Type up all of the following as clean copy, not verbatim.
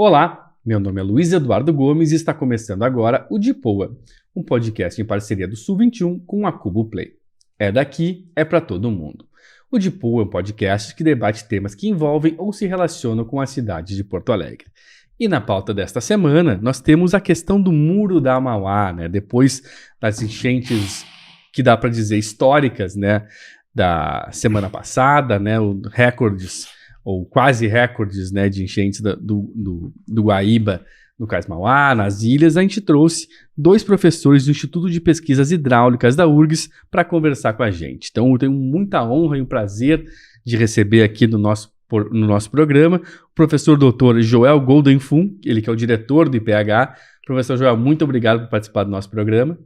Olá, meu nome é Luiz Eduardo Gomes e está começando agora o De Poa, um podcast em parceria do Sul21 com a Cubo Play. É daqui, é para todo mundo. O De Poa é um podcast que debate temas que envolvem ou se relacionam com a cidade de Porto Alegre. E na pauta desta semana, nós temos a questão do Muro da Mauá, depois das enchentes que dá para dizer históricas, da semana passada, recordes ou quase recordes, de enchentes do Guaíba, no Cais Mauá, nas ilhas. A gente trouxe dois professores do Instituto de Pesquisas Hidráulicas da URGS para conversar com a gente. Então eu tenho muita honra e um prazer de receber aqui no nosso programa o professor Dr. Joel Goldenfum, ele que é o diretor do IPH. Professor Joel, muito obrigado por participar do nosso programa.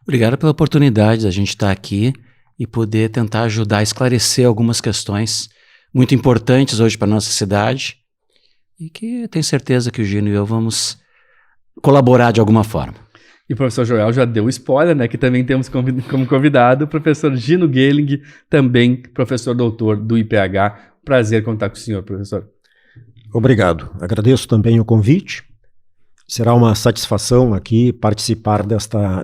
Obrigado pela oportunidade de a gente estar aqui e poder tentar ajudar a esclarecer algumas questões muito importantes hoje para a nossa cidade e que eu tenho certeza que o Gino e eu vamos colaborar de alguma forma. E o professor Joel já deu spoiler, que também temos como convidado o professor Gino Gehling, também professor doutor do IPH. Prazer contar com o senhor, professor. Obrigado. Agradeço também o convite. Será uma satisfação aqui participar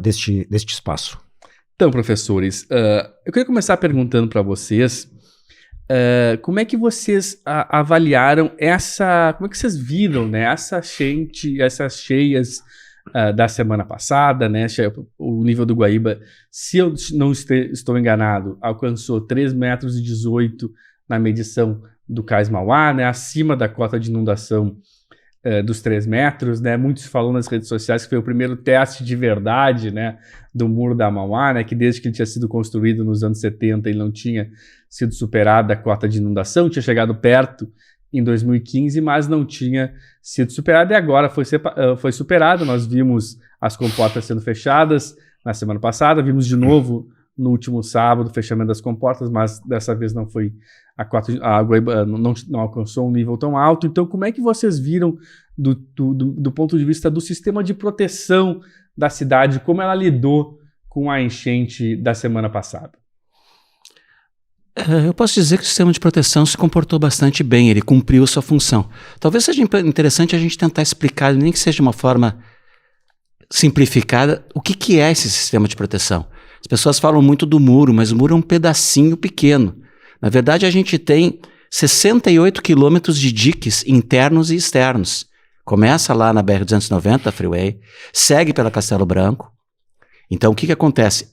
deste espaço. Então, professores, eu queria começar perguntando para vocês como é que vocês avaliaram como é que vocês viram, essas cheias da semana passada, o nível do Guaíba, se eu não estou enganado, alcançou 3,18 metros na medição do Cais Mauá, acima da cota de inundação dos 3 metros, Muitos falam nas redes sociais que foi o primeiro teste de verdade, do Muro da Mauá, que desde que ele tinha sido construído nos anos 70 ele não tinha sido superado a cota de inundação, tinha chegado perto em 2015, mas não tinha sido superado, e agora foi superado. Nós vimos as comportas sendo fechadas na semana passada, vimos de novo no último sábado o fechamento das comportas, mas dessa vez não foi a Guaíba não alcançou um nível tão alto. Então, como é que vocês viram do ponto de vista do sistema de proteção da cidade, como ela lidou com a enchente da semana passada? Eu posso dizer que o sistema de proteção se comportou bastante bem, ele cumpriu sua função. Talvez seja interessante a gente tentar explicar, nem que seja de uma forma simplificada, o que é esse sistema de proteção. As pessoas falam muito do muro, mas o muro é um pedacinho pequeno. Na verdade, a gente tem 68 quilômetros de diques internos e externos. Começa lá na BR-290, a Freeway, segue pela Castelo Branco. Então, o que acontece?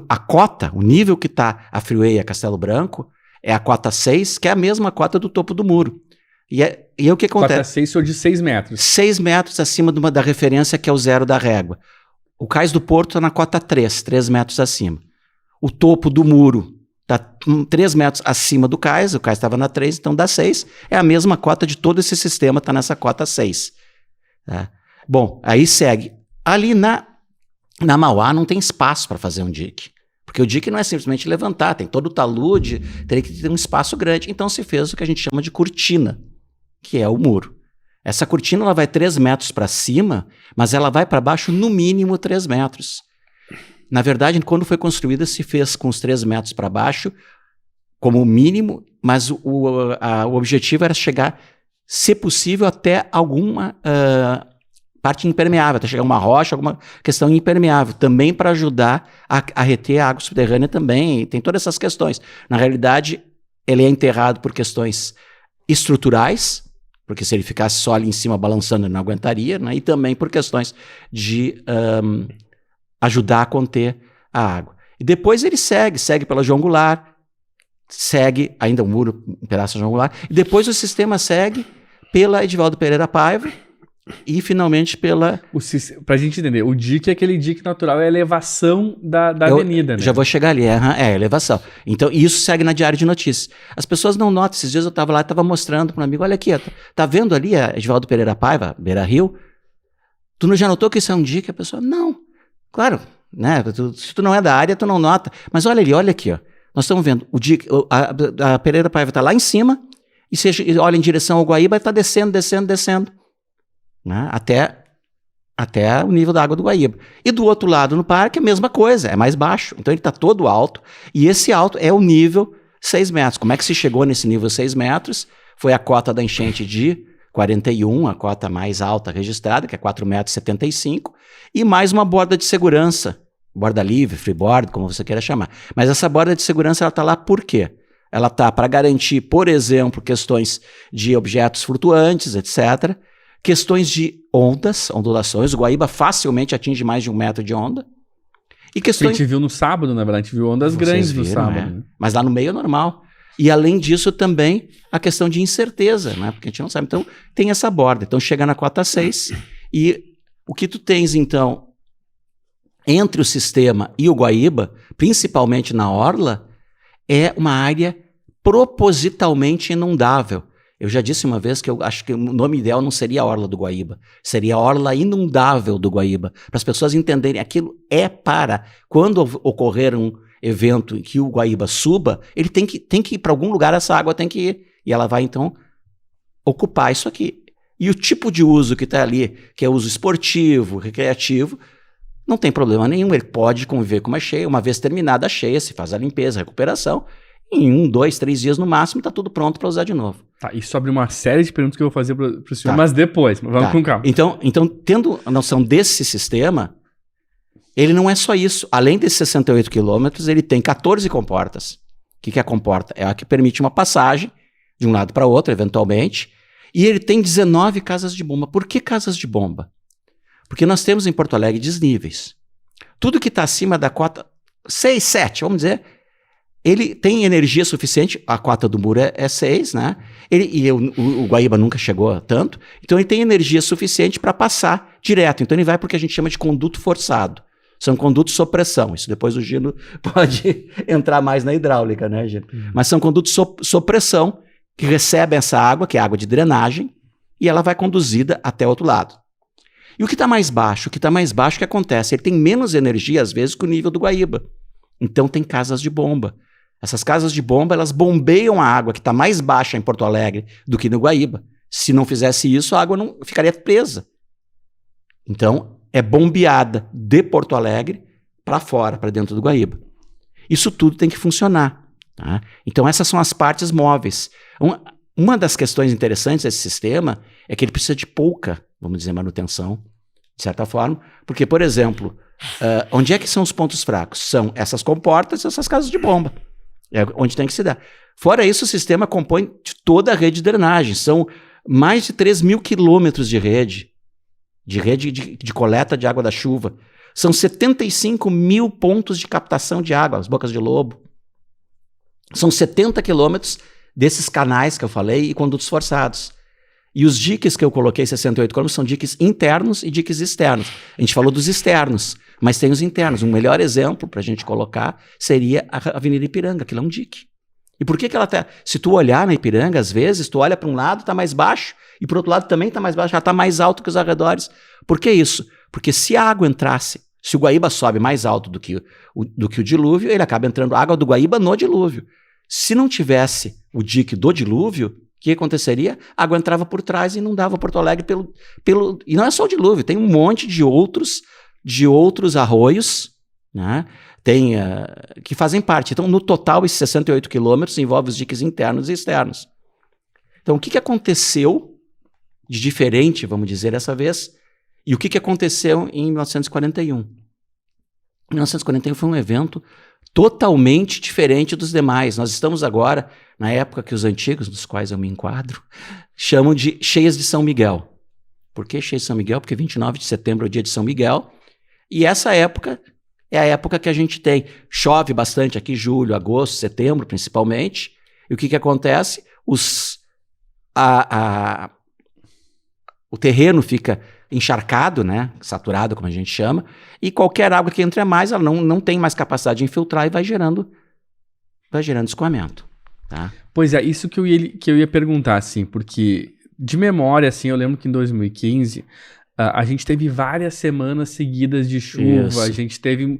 A cota, o nível que está a Freeway e a Castelo Branco, é a cota 6, que é a mesma cota do topo do muro. E o que acontece? Cota 6 ou de 6 metros. 6 metros acima da referência, que é o zero da régua. O Cais do Porto está na cota 3 metros acima. O topo do muro está 3 metros acima do cais, o cais estava na 3, então dá 6. É a mesma cota de todo esse sistema, está nessa cota 6. Tá? Bom, aí segue. Ali na Mauá não tem espaço para fazer um dique. Porque o dique não é simplesmente levantar, tem todo o talude, teria que ter um espaço grande. Então se fez o que a gente chama de cortina, que é o muro. Essa cortina ela vai 3 metros para cima, mas ela vai para baixo no mínimo 3 metros. Na verdade, quando foi construída, se fez com os 3 metros para baixo, como o mínimo, mas o objetivo era chegar, se possível, até alguma parte impermeável, até chegar uma rocha, alguma questão impermeável, também para ajudar a reter a água subterrânea também, tem todas essas questões. Na realidade, ele é enterrado por questões estruturais, porque se ele ficasse só ali em cima balançando, ele não aguentaria, e também por questões de ajudar a conter a água. E depois ele segue pela João Goulart, segue ainda o muro, um pedaço da João Goulart, e depois o sistema segue pela Edivaldo Pereira Paiva e finalmente pela... Para a gente entender, o dique é aquele dique natural, é a elevação da avenida, Já vou chegar ali, é elevação. Então isso segue na Diário de Notícias. As pessoas não notam, esses dias eu estava lá, estava mostrando para um amigo, olha aqui, tá vendo ali a Edivaldo Pereira Paiva, Beira Rio? Tu já notou que isso é um dique? A pessoa, não. Claro, se tu não é da área, tu não nota. Mas olha ali, olha aqui, ó. Nós estamos vendo o dique, a Pereira Paiva está lá em cima, e se olha em direção ao Guaíba, está descendo, até o nível da água do Guaíba. E do outro lado, no parque, a mesma coisa, é mais baixo. Então ele está todo alto, e esse alto é o nível 6 metros. Como é que se chegou nesse nível 6 metros? Foi a cota da enchente de 41, a cota mais alta registrada, que é 4,75 m, e mais uma borda de segurança, borda livre, freeboard, como você queira chamar. Mas essa borda de segurança, ela está lá por quê? Ela está para garantir, por exemplo, questões de objetos flutuantes, etc., questões de ondas, ondulações. O Guaíba facilmente atinge mais de 1 metro de onda. E Que a questões... gente viu no sábado, na verdade, a gente viu ondas Vocês grandes no viram, sábado. Né? Mas lá no meio é normal. E além disso também a questão de incerteza, né? Porque a gente não sabe. Então tem essa borda. Então chega na cota 6 e o que tu tens então entre o sistema e o Guaíba, principalmente na orla, é uma área propositalmente inundável. Eu já disse uma vez que eu acho que o nome ideal não seria a orla do Guaíba, seria a orla inundável do Guaíba, para as pessoas entenderem aquilo é para quando ocorrer um evento em que o Guaíba suba, ele tem que ir para algum lugar, essa água tem que ir, e ela vai então ocupar isso aqui. E o tipo de uso que está ali, que é uso esportivo, recreativo, não tem problema nenhum, ele pode conviver com uma cheia, uma vez terminada a cheia, se faz a limpeza, a recuperação, em 1, 2, 3 dias no máximo, está tudo pronto para usar de novo. Tá, isso abre uma série de perguntas que eu vou fazer para o senhor, mas depois, vamos com calma. Então, tendo a noção desse sistema, ele não é só isso. Além desses 68 quilômetros, ele tem 14 comportas. O que é a comporta? É a que permite uma passagem de um lado para o outro, eventualmente, e ele tem 19 casas de bomba. Por que casas de bomba? Porque nós temos em Porto Alegre desníveis. Tudo que está acima da cota 6, 7, vamos dizer, ele tem energia suficiente, a cota do muro é 6, né? O Guaíba nunca chegou a tanto, então ele tem energia suficiente para passar direto. Então ele vai porque a gente chama de conduto forçado. São condutos sob pressão. Isso depois o Gino pode entrar mais na hidráulica, né, Gino? Mas são condutos sob pressão que recebem essa água, que é água de drenagem, e ela vai conduzida até o outro lado. E o que está mais baixo? O que está mais baixo, o que acontece? Ele tem menos energia, às vezes, que o nível do Guaíba. Então tem casas de bomba. Essas casas de bomba, elas bombeiam a água que está mais baixa em Porto Alegre do que no Guaíba. Se não fizesse isso, a água não ficaria presa. Então, é bombeada de Porto Alegre para fora, para dentro do Guaíba. Isso tudo tem que funcionar. Tá? Então, essas são as partes móveis. Uma das questões interessantes desse sistema é que ele precisa de pouca, vamos dizer, manutenção, de certa forma, porque, por exemplo, onde é que são os pontos fracos? São essas comportas e essas casas de bomba. É onde tem que se dar. Fora isso, o sistema compõe de toda a rede de drenagem. São mais de 3 mil quilômetros de rede de coleta de água da chuva. São 75 mil pontos de captação de água, as bocas de lobo. São 70 quilômetros desses canais que eu falei e condutos forçados. E os diques que eu coloquei, 68 quilômetros, são diques internos e diques externos. A gente falou dos externos, mas tem os internos. Um melhor exemplo para a gente colocar seria a Avenida Ipiranga, que é um dique. E por que ela está... Se tu olhar na Ipiranga, às vezes, tu olha para um lado, está mais baixo, e para o outro lado também está mais baixo, ela está mais alto que os arredores. Por que isso? Porque se a água entrasse, se o Guaíba sobe mais alto do que o dilúvio, ele acaba entrando água do Guaíba no dilúvio. Se não tivesse o dique do dilúvio, o que aconteceria? A água entrava por trás e inundava Porto Alegre pelo... E não é só o dilúvio, tem um monte de outros arroios, né? Que fazem parte. Então, no total, esses 68 quilômetros envolvem os diques internos e externos. Então, o que aconteceu de diferente, vamos dizer, dessa vez? E o que aconteceu em 1941? Em 1941 foi um evento totalmente diferente dos demais. Nós estamos agora, na época que os antigos, dos quais eu me enquadro, chamam de cheias de São Miguel. Por que cheias de São Miguel? Porque 29 de setembro é o dia de São Miguel, e essa época é a época que a gente tem. Chove bastante aqui, julho, agosto, setembro, principalmente, e o que acontece? O terreno fica encharcado, né? Saturado, como a gente chama, e qualquer água que entre a mais, ela não tem mais capacidade de infiltrar e vai gerando escoamento. Tá? Pois é, isso que eu ia perguntar, assim, porque de memória, assim, eu lembro que em 2015 a gente teve várias semanas seguidas de chuva, Isso. a gente teve...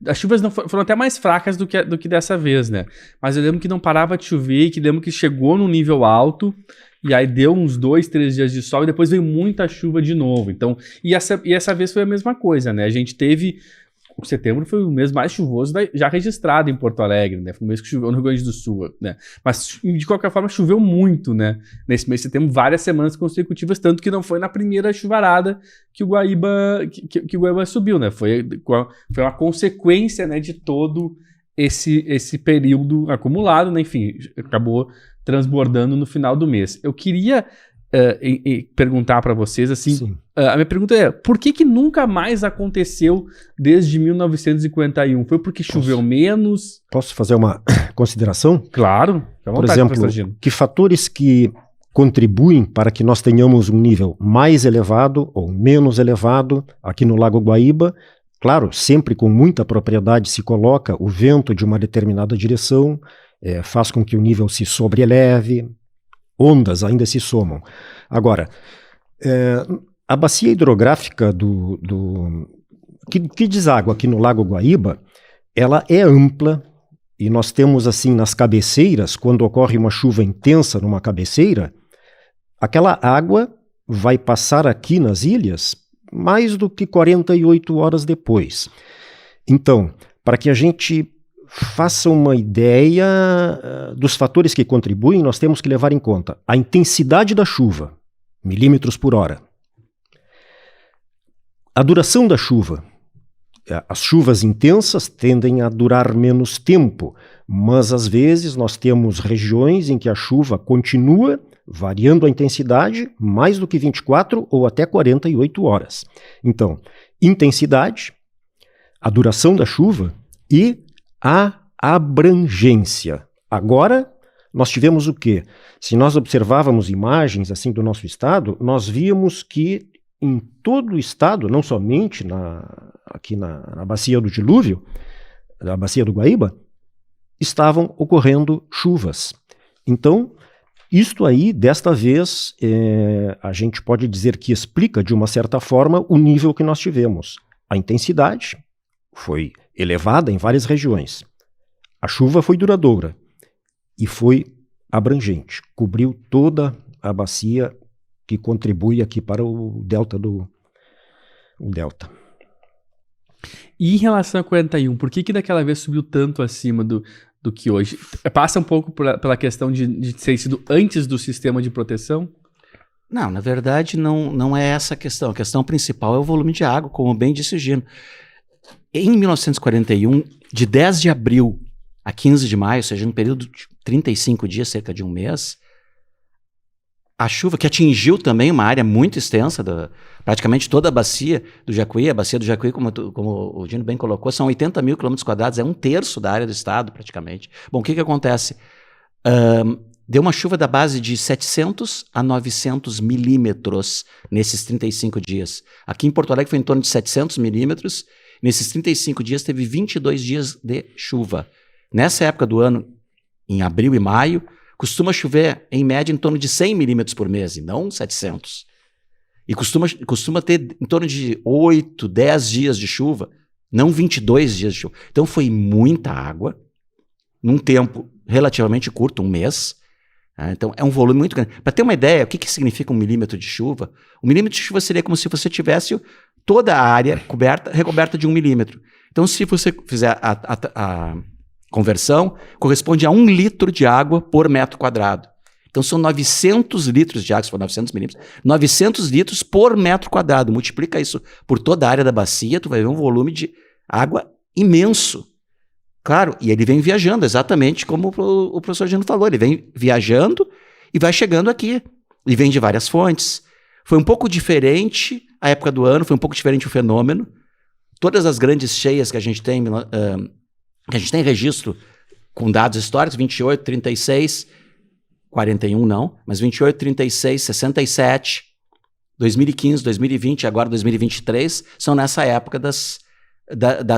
As chuvas foram até mais fracas do que dessa vez, né? Mas eu lembro que não parava de chover, que lembro que chegou num nível alto, e aí deu uns 2, 3 dias de sol, e depois veio muita chuva de novo. Então, e essa vez foi a mesma coisa, né? A gente teve o setembro foi o mês mais chuvoso já registrado em Porto Alegre, né? Foi um mês que choveu no Rio Grande do Sul, né? Mas, de qualquer forma, choveu muito, né? Nesse mês de setembro, várias semanas consecutivas, tanto que não foi na primeira chuvarada que o Guaíba, que o Guaíba subiu, né? Foi uma consequência, né, de todo esse período acumulado, né? Enfim, acabou transbordando no final do mês. Eu queria perguntar para vocês, assim, a minha pergunta é, por que nunca mais aconteceu desde 1951? Foi porque choveu menos? Posso fazer uma consideração? Claro, fica à Por vontade, exemplo, professor Gino. que fatores que contribuem para que nós tenhamos um nível mais elevado ou menos elevado aqui no Lago Guaíba? Claro, sempre com muita propriedade se coloca o vento de uma determinada direção, faz com que o nível se sobreeleve, ondas ainda se somam. Agora, a bacia hidrográfica que deságua aqui no Lago Guaíba, ela é ampla e nós temos assim nas cabeceiras, quando ocorre uma chuva intensa numa cabeceira, aquela água vai passar aqui nas ilhas mais do que 48 horas depois. Então, para que a gente faça uma ideia dos fatores que contribuem, nós temos que levar em conta a intensidade da chuva, milímetros por hora, a duração da chuva. As chuvas intensas tendem a durar menos tempo, mas às vezes nós temos regiões em que a chuva continua variando a intensidade mais do que 24 ou até 48 horas. Então, intensidade, a duração da chuva e a abrangência. Agora, nós tivemos o quê? Se nós observávamos imagens assim do nosso estado, nós víamos que em todo o estado, não somente aqui na bacia do dilúvio, na bacia do Guaíba, estavam ocorrendo chuvas. Então, isto aí, desta vez, a gente pode dizer que explica, de uma certa forma, o nível que nós tivemos. A intensidade foi elevada em várias regiões. A chuva foi duradoura e foi abrangente. Cobriu toda a bacia que contribui aqui para o delta delta. E em relação a 41, por que daquela vez subiu tanto acima do que hoje? Passa um pouco pela questão de ter sido antes do sistema de proteção? Não, na verdade não é essa a questão. A questão principal é o volume de água, como bem disse o Gino. Em 1941, de 10 de abril a 15 de maio, ou seja, num período de 35 dias, cerca de um mês, a chuva que atingiu também uma área muito extensa, praticamente toda a bacia do Jacuí, como o Gino bem colocou, são 80 mil quilômetros quadrados, é um terço da área do estado, praticamente. Bom, o que acontece? Deu uma chuva da base de 700 a 900 milímetros nesses 35 dias. Aqui em Porto Alegre foi em torno de 700 milímetros, nesses 35 dias teve 22 dias de chuva. Nessa época do ano, em abril e maio, costuma chover, em média, em torno de 100 milímetros por mês, e não 700. E costuma ter em torno de 8, 10 dias de chuva, não 22 dias de chuva. Então foi muita água, num tempo relativamente curto, um mês. Então é um volume muito grande. Para ter uma ideia, o que significa 1 milímetro de chuva? 1 milímetro de chuva seria como se você tivesse toda a área recoberta de 1 milímetro. Então, se você fizer a conversão, corresponde a 1 litro de água por metro quadrado. Então são 900 litros de água, se for 900 milímetros, 900 litros por metro quadrado. Multiplica isso por toda a área da bacia, tu vai ver um volume de água imenso. Claro, e ele vem viajando, exatamente como o professor Gino falou, ele vem viajando e vai chegando aqui. E vem de várias fontes. Foi um pouco diferente a época do ano, foi um pouco diferente o fenômeno. Todas as grandes cheias que a gente tem registro com dados históricos, 28, 36, 41 não, mas 28, 36, 67, 2015, 2020, agora 2023, são nessa época das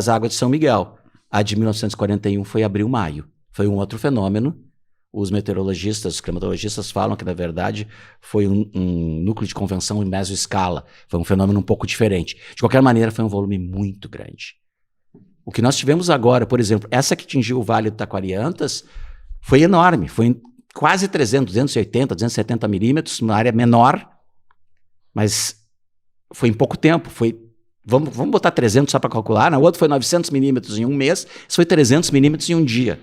águas de São Miguel. A de 1941 foi abril, maio. Foi um outro fenômeno. Os meteorologistas, os climatologistas falam que, na verdade, foi um núcleo de convenção em mesoescala. Foi um fenômeno um pouco diferente. De qualquer maneira, foi um volume muito grande. O que nós tivemos agora, por exemplo, essa que atingiu o Vale do Taquariantas, foi enorme. Foi quase 300, 280, 270 milímetros, uma área menor, mas foi em pouco tempo. Foi Vamos botar 300 só para calcular, na outra foi 900 milímetros em um mês, isso foi 300 milímetros em um dia.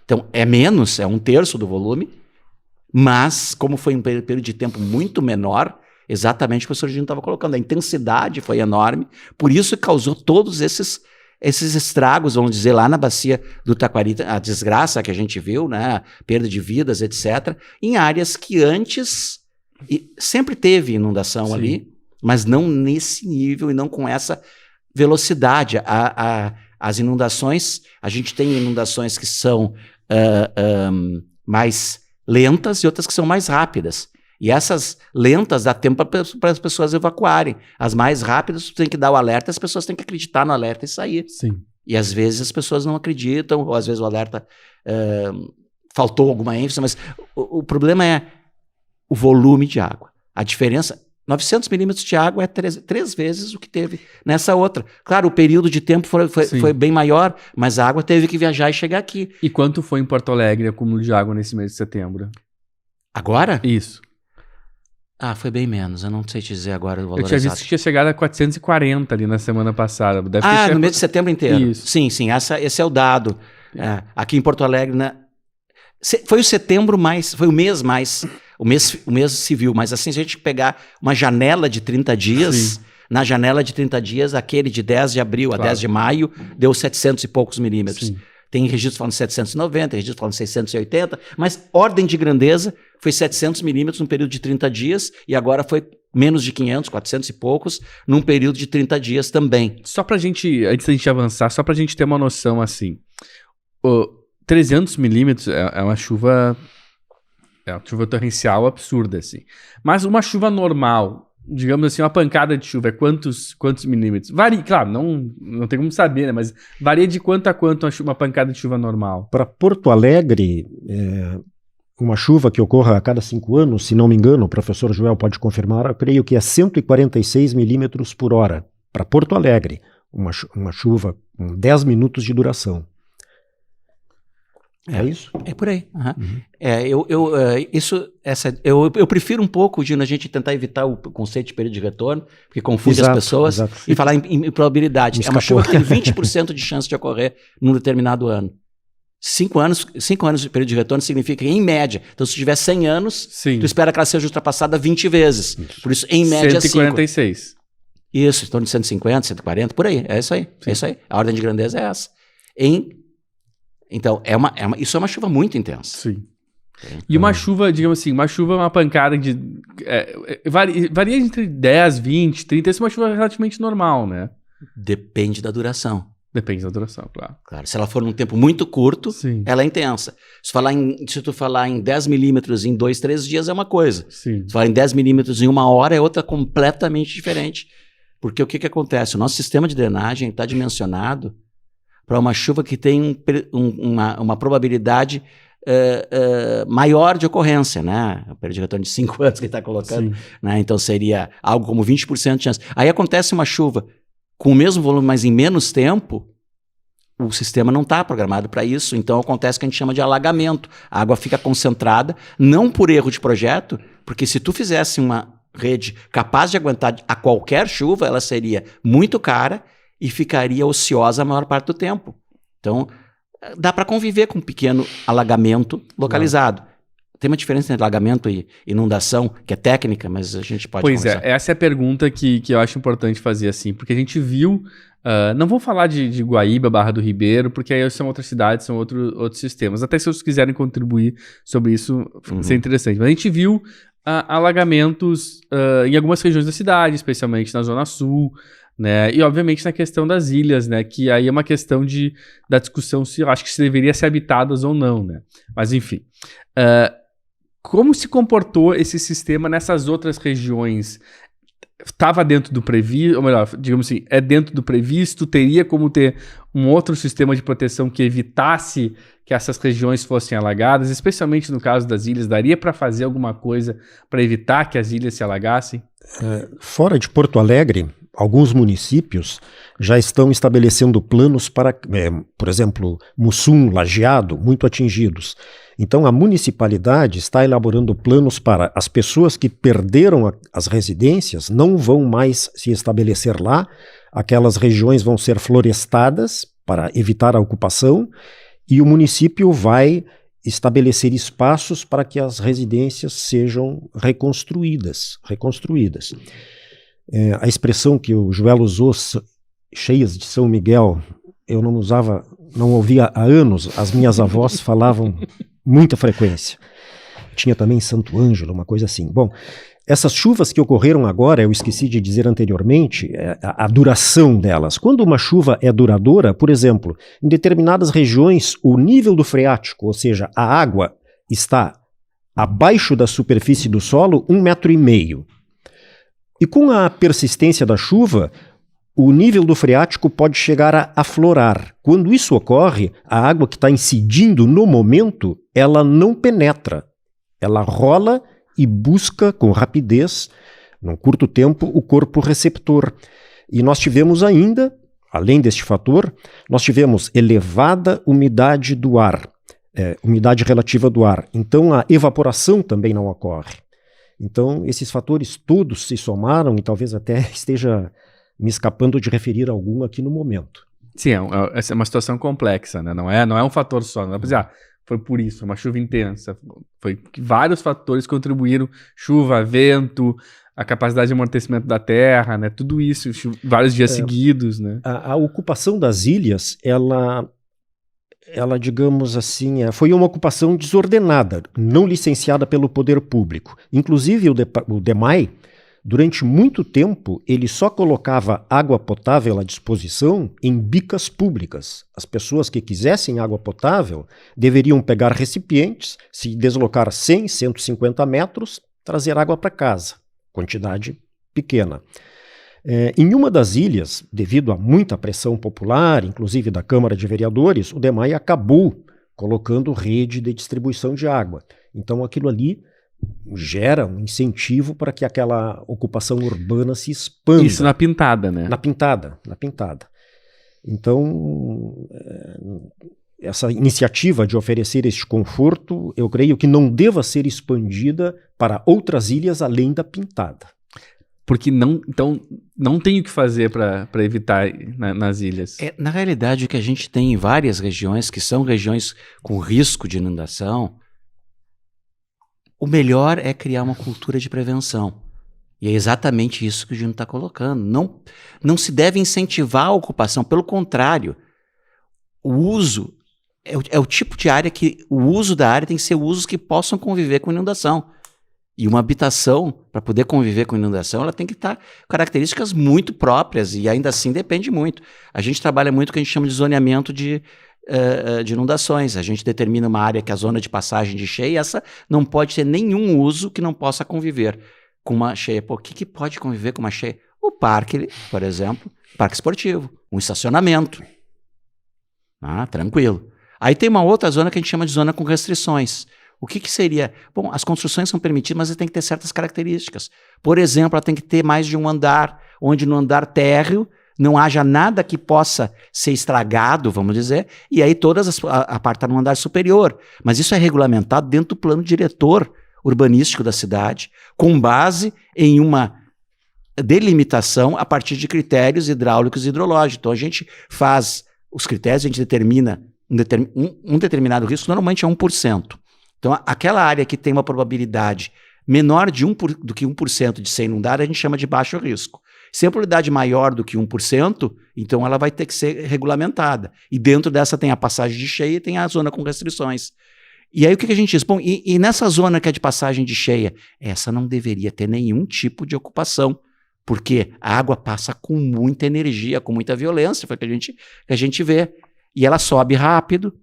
Então, é menos, é 1/3 do volume, mas como foi um período de tempo muito menor, exatamente o que o professor Gino estava colocando, a intensidade foi enorme, por isso causou todos esses estragos, vamos dizer, lá na bacia do Taquari, a desgraça que a gente viu, né, perda de vidas, etc., em áreas que antes sempre teve inundação ali, mas não nesse nível e não com essa velocidade. As inundações, a gente tem inundações que são mais lentas e outras que são mais rápidas. E essas lentas dá tempo para as pessoas evacuarem. As mais rápidas, tem que dar o alerta, as pessoas têm que acreditar no alerta e sair. Sim. E às vezes as pessoas não acreditam, ou às vezes o alerta faltou alguma ênfase, mas o problema é o volume de água. A diferença, 900 milímetros de água é 3 vezes o que teve nessa outra. Claro, o período de tempo foi bem maior, mas a água teve que viajar e chegar aqui. E quanto foi em Porto Alegre o acúmulo de água nesse mês de setembro? Agora? Isso. Foi bem menos, eu não sei te dizer agora o valor exato. Eu tinha exato. visto que tinha chegado a 440 ali na semana passada. No mês de setembro inteiro. Isso. Sim, esse é o dado. Aqui em Porto Alegre, né? Foi o setembro mais, foi o mês mais, o mês civil, mas assim, se a gente pegar uma janela de 30 dias, na janela de 30 dias, aquele de 10 de abril a 10 de maio, deu 700 e poucos milímetros. Sim. Tem registros falando de 790, tem registros falando de 680, mas ordem de grandeza foi 700 milímetros num período de 30 dias e agora foi menos de 500, 400 e poucos, num período de 30 dias também. Só pra gente, antes da gente avançar, só pra gente ter uma noção assim, 300 milímetros é uma chuva torrencial absurda, assim. Mas uma chuva normal, digamos assim, uma pancada de chuva é quantos milímetros? Varia, claro, não tem como saber, né? Mas varia de quanto a quanto uma pancada de chuva normal? Para Porto Alegre, uma chuva que ocorra a cada 5 anos, se não me engano, o professor Joel pode confirmar, eu creio que é 146 milímetros por hora. Para Porto Alegre, uma chuva com 10 minutos de duração. É isso? É por aí. Eu prefiro um pouco, Gino, a gente tentar evitar o conceito de período de retorno, porque confunde as pessoas, e falar em probabilidade. É uma chuva que tem 20% de chance de ocorrer num determinado ano. 5 anos de período de retorno significa em média. Então, se tiver 100 anos, tu espera que ela seja ultrapassada 20 vezes. Isso. Por isso, em média, 146. 5. Isso, em torno de 150, 140, por aí. É isso aí. Sim. É isso aí. A ordem de grandeza é essa. Então, isso é uma chuva muito intensa. Sim. E uma chuva, digamos assim, uma pancada de... varia entre 10, 20, 30, isso é uma chuva relativamente normal, né? Depende da duração. Depende da duração, claro. Se ela for num tempo muito curto, ela é intensa. Se tu falar em 10 milímetros em 2, 3 dias é uma coisa. Sim. Se falar em 10 milímetros em 1 hora é outra completamente diferente. Porque o que acontece? O nosso sistema de drenagem está dimensionado para uma chuva que tem uma probabilidade maior de ocorrência, né? O período de retorno de 5 anos que ele está colocando, né? Então seria algo como 20% de chance. Aí acontece uma chuva com o mesmo volume, mas em menos tempo, o sistema não está programado para isso, então acontece o que a gente chama de alagamento. A água fica concentrada, não por erro de projeto, porque se tu fizesse uma rede capaz de aguentar a qualquer chuva, ela seria muito cara e ficaria ociosa a maior parte do tempo. Então, dá para conviver com um pequeno alagamento localizado. Tem uma diferença entre alagamento e inundação, que é técnica, mas a gente pode conversar. Essa é a pergunta que eu acho importante fazer, assim, porque a gente viu, não vou falar de Guaíba, Barra do Ribeiro, porque aí são outras cidades, são outros sistemas. Até se vocês quiserem contribuir sobre isso, seria interessante. Mas a gente viu alagamentos em algumas regiões da cidade, especialmente na Zona Sul, né? E obviamente na questão das ilhas, né? Que aí é uma questão da discussão se eu acho que se deveria ser habitadas ou não, né? Mas enfim. Como se comportou esse sistema nessas outras regiões? Estava dentro do previsto, ou melhor, digamos assim, é dentro do previsto? Teria como ter um outro sistema de proteção que evitasse que essas regiões fossem alagadas, especialmente no caso das ilhas? Daria para fazer alguma coisa para evitar que as ilhas se alagassem? Fora de Porto Alegre, alguns municípios já estão estabelecendo planos para, por exemplo, Mussum, Lajeado, muito atingidos. Então a municipalidade está elaborando planos para as pessoas que perderam as residências não vão mais se estabelecer lá, aquelas regiões vão ser florestadas para evitar a ocupação e o município vai estabelecer espaços para que as residências sejam reconstruídas. A expressão que o Joel usou, cheias de São Miguel, eu não ouvia há anos, as minhas avós falavam muita frequência. Tinha também Santo Ângelo, uma coisa assim. Bom, essas chuvas que ocorreram agora, eu esqueci de dizer anteriormente, a duração delas. Quando uma chuva é duradoura, por exemplo, em determinadas regiões, o nível do freático, ou seja, a água, está abaixo da superfície do solo 1,5 metro. E com a persistência da chuva, o nível do freático pode chegar a aflorar. Quando isso ocorre, a água que está incidindo no momento, ela não penetra. Ela rola e busca com rapidez, num curto tempo, o corpo receptor. E nós tivemos ainda, além deste fator, nós tivemos elevada umidade do ar, umidade relativa do ar. Então a evaporação também não ocorre. Então esses fatores todos se somaram e talvez até esteja me escapando de referir algum aqui no momento. Sim, essa é uma situação complexa, né? Não é um fator só. Não dá pra dizer, foi por isso, uma chuva intensa. Foi que vários fatores contribuíram. Chuva, vento, a capacidade de amortecimento da terra, né? Tudo isso, vários dias seguidos, né? A ocupação das ilhas, ela, digamos assim, foi uma ocupação desordenada, não licenciada pelo poder público. Inclusive o DEMAI, durante muito tempo, ele só colocava água potável à disposição em bicas públicas. As pessoas que quisessem água potável deveriam pegar recipientes, se deslocar 100, 150 metros, trazer água para casa. Quantidade pequena. Em uma das ilhas, devido a muita pressão popular, inclusive da Câmara de Vereadores, o DEMAI acabou colocando rede de distribuição de água. Então aquilo ali gera um incentivo para que aquela ocupação urbana se expanda. Isso na Pintada, né? Na Pintada. Então, essa iniciativa de oferecer este conforto, eu creio que não deva ser expandida para outras ilhas além da Pintada. Porque não tem o que fazer para evitar nas ilhas. Na realidade, o que a gente tem em várias regiões, que são regiões com risco de inundação, o melhor é criar uma cultura de prevenção. E é exatamente isso que o Gino está colocando. Não se deve incentivar a ocupação, pelo contrário. O uso é o tipo de área que o uso da área tem que ser usos que possam conviver com inundação. E uma habitação, para poder conviver com inundação, ela tem que estar com características muito próprias e ainda assim depende muito. A gente trabalha muito o que a gente chama de zoneamento de inundações. A gente determina uma área que é a zona de passagem de cheia, essa não pode ter nenhum uso que não possa conviver com uma cheia. Pô, o que pode conviver com uma cheia? O parque, por exemplo, parque esportivo, um estacionamento. Tranquilo. Aí tem uma outra zona que a gente chama de zona com restrições. O que seria? Bom, as construções são permitidas, mas tem que ter certas características. Por exemplo, ela tem que ter mais de um andar, onde no andar térreo não haja nada que possa ser estragado, vamos dizer, e aí a parte está no andar superior. Mas isso é regulamentado dentro do plano diretor urbanístico da cidade, com base em uma delimitação a partir de critérios hidráulicos e hidrológicos. Então a gente faz os critérios, a gente determina um determinado risco, normalmente é 1%. Então aquela área que tem uma probabilidade menor do que 1% de ser inundada, a gente chama de baixo risco. Se a probabilidade maior do que 1%, então ela vai ter que ser regulamentada. E dentro dessa tem a passagem de cheia e tem a zona com restrições. E aí o que a gente diz? Bom, e nessa zona que é de passagem de cheia, essa não deveria ter nenhum tipo de ocupação, porque a água passa com muita energia, com muita violência, foi o que a gente vê. E ela sobe rápido.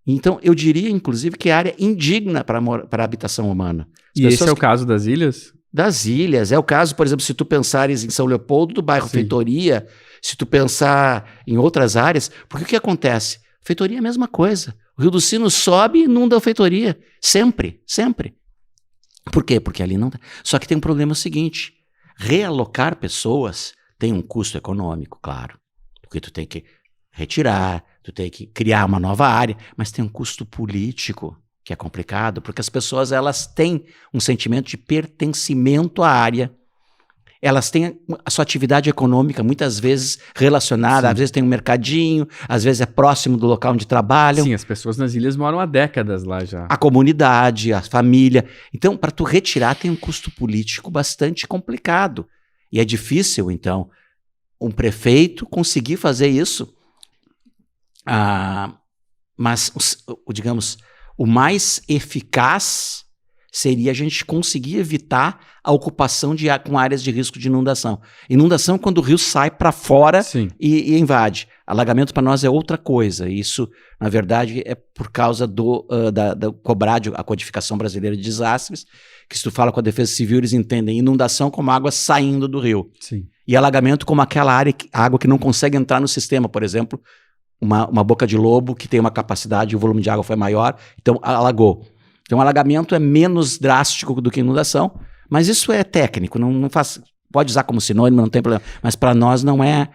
Então eu diria, inclusive, que é área indigna para a habitação humana. E esse é o caso das ilhas? Das ilhas. É o caso, por exemplo, se tu pensares em São Leopoldo, do bairro Feitoria, se tu pensar em outras áreas, porque o que acontece? Feitoria é a mesma coisa. O Rio dos Sinos sobe e inunda a Feitoria. Sempre, sempre. Por quê? Porque ali não... Só que tem um problema seguinte. Realocar pessoas tem um custo econômico, claro. Porque tu tem que retirar, tu tem que criar uma nova área, mas tem um custo político que é complicado, porque as pessoas elas têm um sentimento de pertencimento à área. elas têm a sua atividade econômica muitas vezes relacionada, Sim. às vezes tem um mercadinho, às vezes é próximo do local onde trabalham. Sim, as pessoas nas ilhas moram há décadas lá já. A comunidade, a família. Então, para tu retirar tem um custo político bastante complicado. E é difícil, então, um prefeito conseguir fazer isso. Mas, digamos, o mais eficaz seria a gente conseguir evitar a ocupação com áreas de risco de inundação. Inundação é quando o rio sai para fora e invade. Alagamento para nós é outra coisa. Isso, na verdade, é por causa da COBRAD, a Codificação Brasileira de Desastres, que se tu fala com a Defesa Civil, eles entendem inundação como água saindo do rio. Sim. E alagamento como aquela água que não consegue entrar no sistema, por exemplo, uma boca de lobo que tem uma capacidade, o volume de água foi maior, então alagou. Então, alagamento é menos drástico do que inundação, mas isso é técnico, não faz, pode usar como sinônimo, não tem problema, mas para nós não é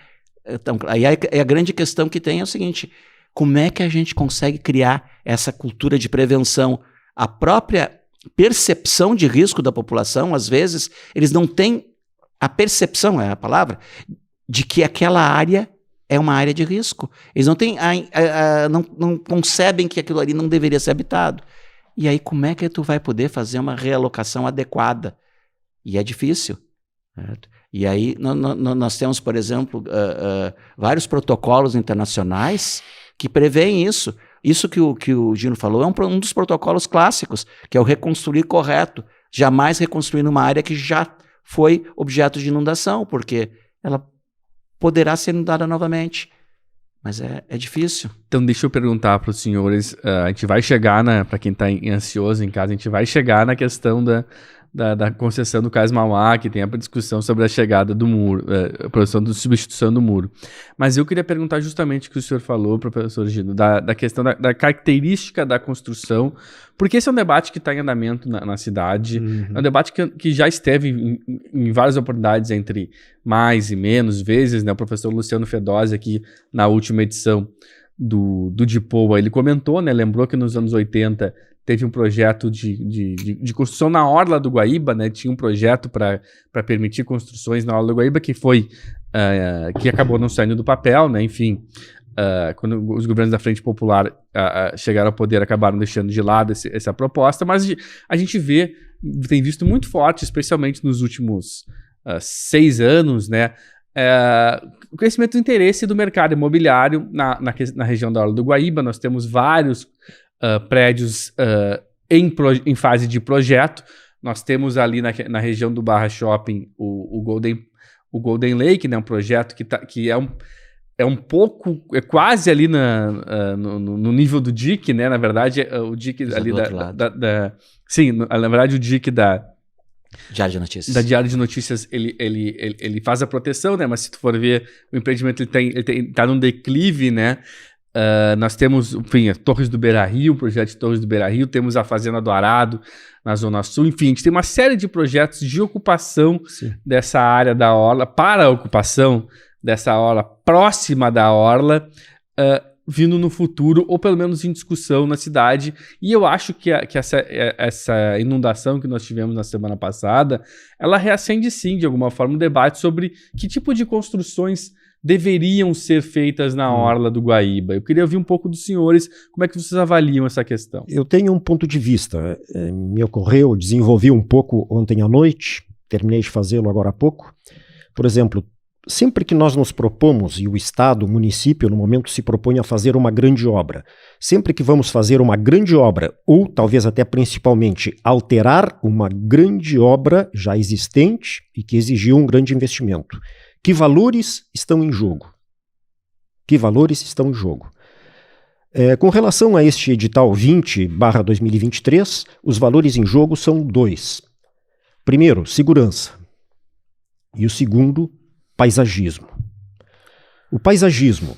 tão claro. Aí a grande questão que tem é o seguinte, como é que a gente consegue criar essa cultura de prevenção? A própria percepção de risco da população, às vezes, eles não têm a percepção, é a palavra, de que aquela área é uma área de risco. Eles não têm, não concebem que aquilo ali não deveria ser habitado. E aí, como é que tu vai poder fazer uma realocação adequada? E é difícil. Certo? E aí, nós temos, por exemplo, vários protocolos internacionais que preveem isso. Isso que o Gino falou é um dos protocolos clássicos, que é o reconstruir correto. Jamais reconstruir numa área que já foi objeto de inundação, porque ela poderá ser inundada novamente. Mas é difícil. Então, deixa eu perguntar para os senhores, a gente vai chegar, para quem está ansioso em casa, a gente vai chegar na questão da concessão do Cais Mauá, que tem a discussão sobre a chegada do muro, a produção de substituição do muro. Mas eu queria perguntar justamente o que o senhor falou, professor Gino, da questão da característica da construção, porque esse é um debate que está em andamento na cidade, é um debate que já esteve em várias oportunidades entre mais e menos vezes, né? O professor Luciano Fedossi aqui na última edição do DIPOA, ele comentou, né? Lembrou que nos anos 80 teve um projeto de construção na Orla do Guaíba, né? Tinha um projeto para permitir construções na Orla do Guaíba que acabou não saindo do papel, né? Enfim, quando os governos da Frente Popular chegaram ao poder, acabaram deixando de lado essa proposta, mas a gente tem visto muito forte, especialmente nos últimos 6 anos, né? O crescimento do interesse do mercado imobiliário na região da Orla do Guaíba. Nós temos vários prédios em fase de projeto. Nós temos ali na região do Barra Shopping o Golden Lake, né, um projeto que é um pouco, é quase ali no nível do DIC, né? Na verdade, o DIC ali sim, na verdade o DIC Diário de Notícias. Da Diário de Notícias, ele faz a proteção, né? Mas se tu for ver, o empreendimento tá num declive, né? Nós temos, enfim, a Torres do Beira-Rio, o projeto de Torres do Beira-Rio, temos a Fazenda do Arado, na Zona Sul, enfim, a gente tem uma série de projetos de ocupação dessa área da Orla, para a ocupação dessa Orla, próxima da Orla, vindo no futuro, ou pelo menos em discussão na cidade. E eu acho que essa inundação que nós tivemos na semana passada, ela reacende sim, de alguma forma, um debate sobre que tipo de construções deveriam ser feitas na Orla do Guaíba. Eu queria ouvir um pouco dos senhores, como é que vocês avaliam essa questão? Eu tenho um ponto de vista. Me ocorreu, desenvolvi um pouco ontem à noite, terminei de fazê-lo agora há pouco. Por exemplo, sempre que nós nos propomos, e o Estado, o município, no momento se propõe a fazer uma grande obra, sempre que vamos fazer uma grande obra, ou talvez até principalmente alterar uma grande obra já existente e que exigiu um grande investimento, que valores estão em jogo? Que valores estão em jogo? Com relação a este edital 20/2023, os valores em jogo são 2. Primeiro, segurança. E o segundo, paisagismo. O paisagismo.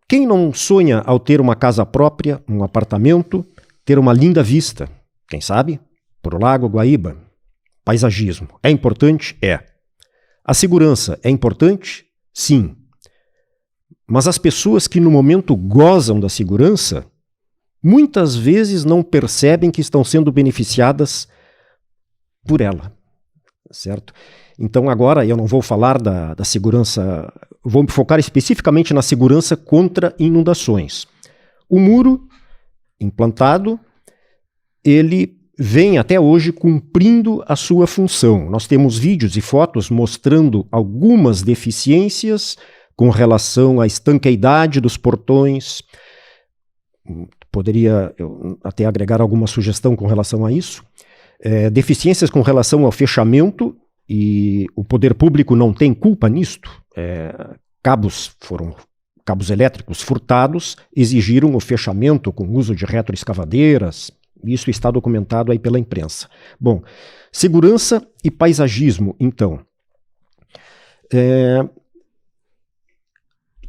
Quem não sonha ao ter uma casa própria, um apartamento, ter uma linda vista? Quem sabe? Para o Lago Guaíba. Paisagismo. É importante? É. A segurança é importante? Sim. Mas as pessoas que no momento gozam da segurança, muitas vezes não percebem que estão sendo beneficiadas por ela. certo? Então agora eu não vou falar da segurança, vou me focar especificamente na segurança contra inundações. O muro implantado, ele vem até hoje cumprindo a sua função. Nós temos vídeos e fotos mostrando algumas deficiências com relação à estanqueidade dos portões. Poderia eu até agregar alguma sugestão com relação a isso. Deficiências com relação ao fechamento, e o poder público não tem culpa nisto. Cabos elétricos furtados exigiram o fechamento com uso de retroescavadeiras. Isso está documentado aí pela imprensa. Bom, segurança e paisagismo, então.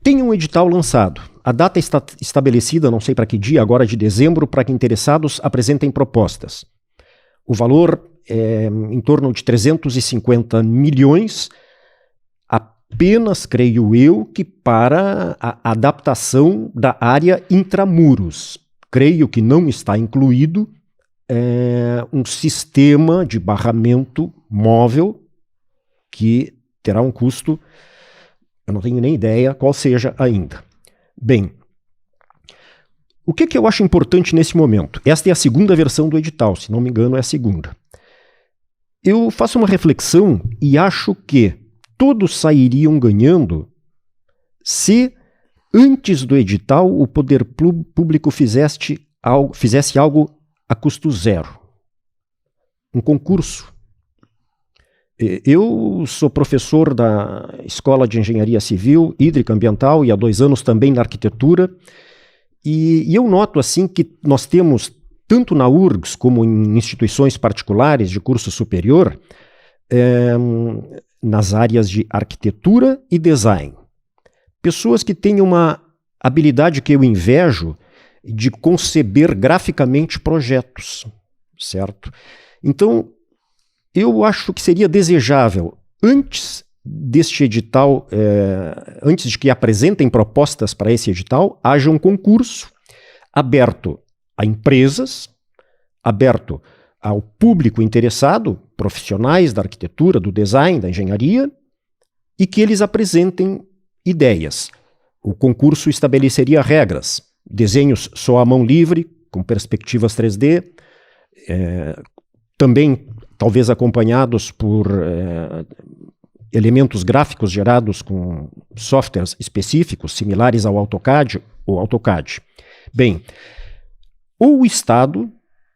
Tem um edital lançado. A data está estabelecida, não sei para que dia, agora de dezembro, para que interessados apresentem propostas. O valor é em torno de 350 milhões, apenas, creio eu, que para a adaptação da área intramuros. Creio que não está incluído um sistema de barramento móvel que terá um custo, eu não tenho nem ideia qual seja ainda. Bem, o que eu acho importante nesse momento? Esta é a segunda versão do edital, se não me engano é a segunda. Eu faço uma reflexão e acho que todos sairiam ganhando se, antes do edital, o poder público fizesse algo a custo zero. Um concurso. Eu sou professor da Escola de Engenharia Civil, Hídrica Ambiental e há 2 anos também na arquitetura. E eu noto assim que nós temos, tanto na URGS como em instituições particulares de curso superior, nas áreas de arquitetura e design, pessoas que têm uma habilidade que eu invejo de conceber graficamente projetos, certo? Então, eu acho que seria desejável, antes deste edital, antes de que apresentem propostas para esse edital, haja um concurso aberto a empresas, aberto ao público interessado, profissionais da arquitetura, do design, da engenharia, e que eles apresentem ideias. O concurso estabeleceria regras, desenhos só à mão livre, com perspectivas 3D, também talvez acompanhados por elementos gráficos gerados com softwares específicos, similares ao AutoCAD ou AutoCAD. Bem, ou o Estado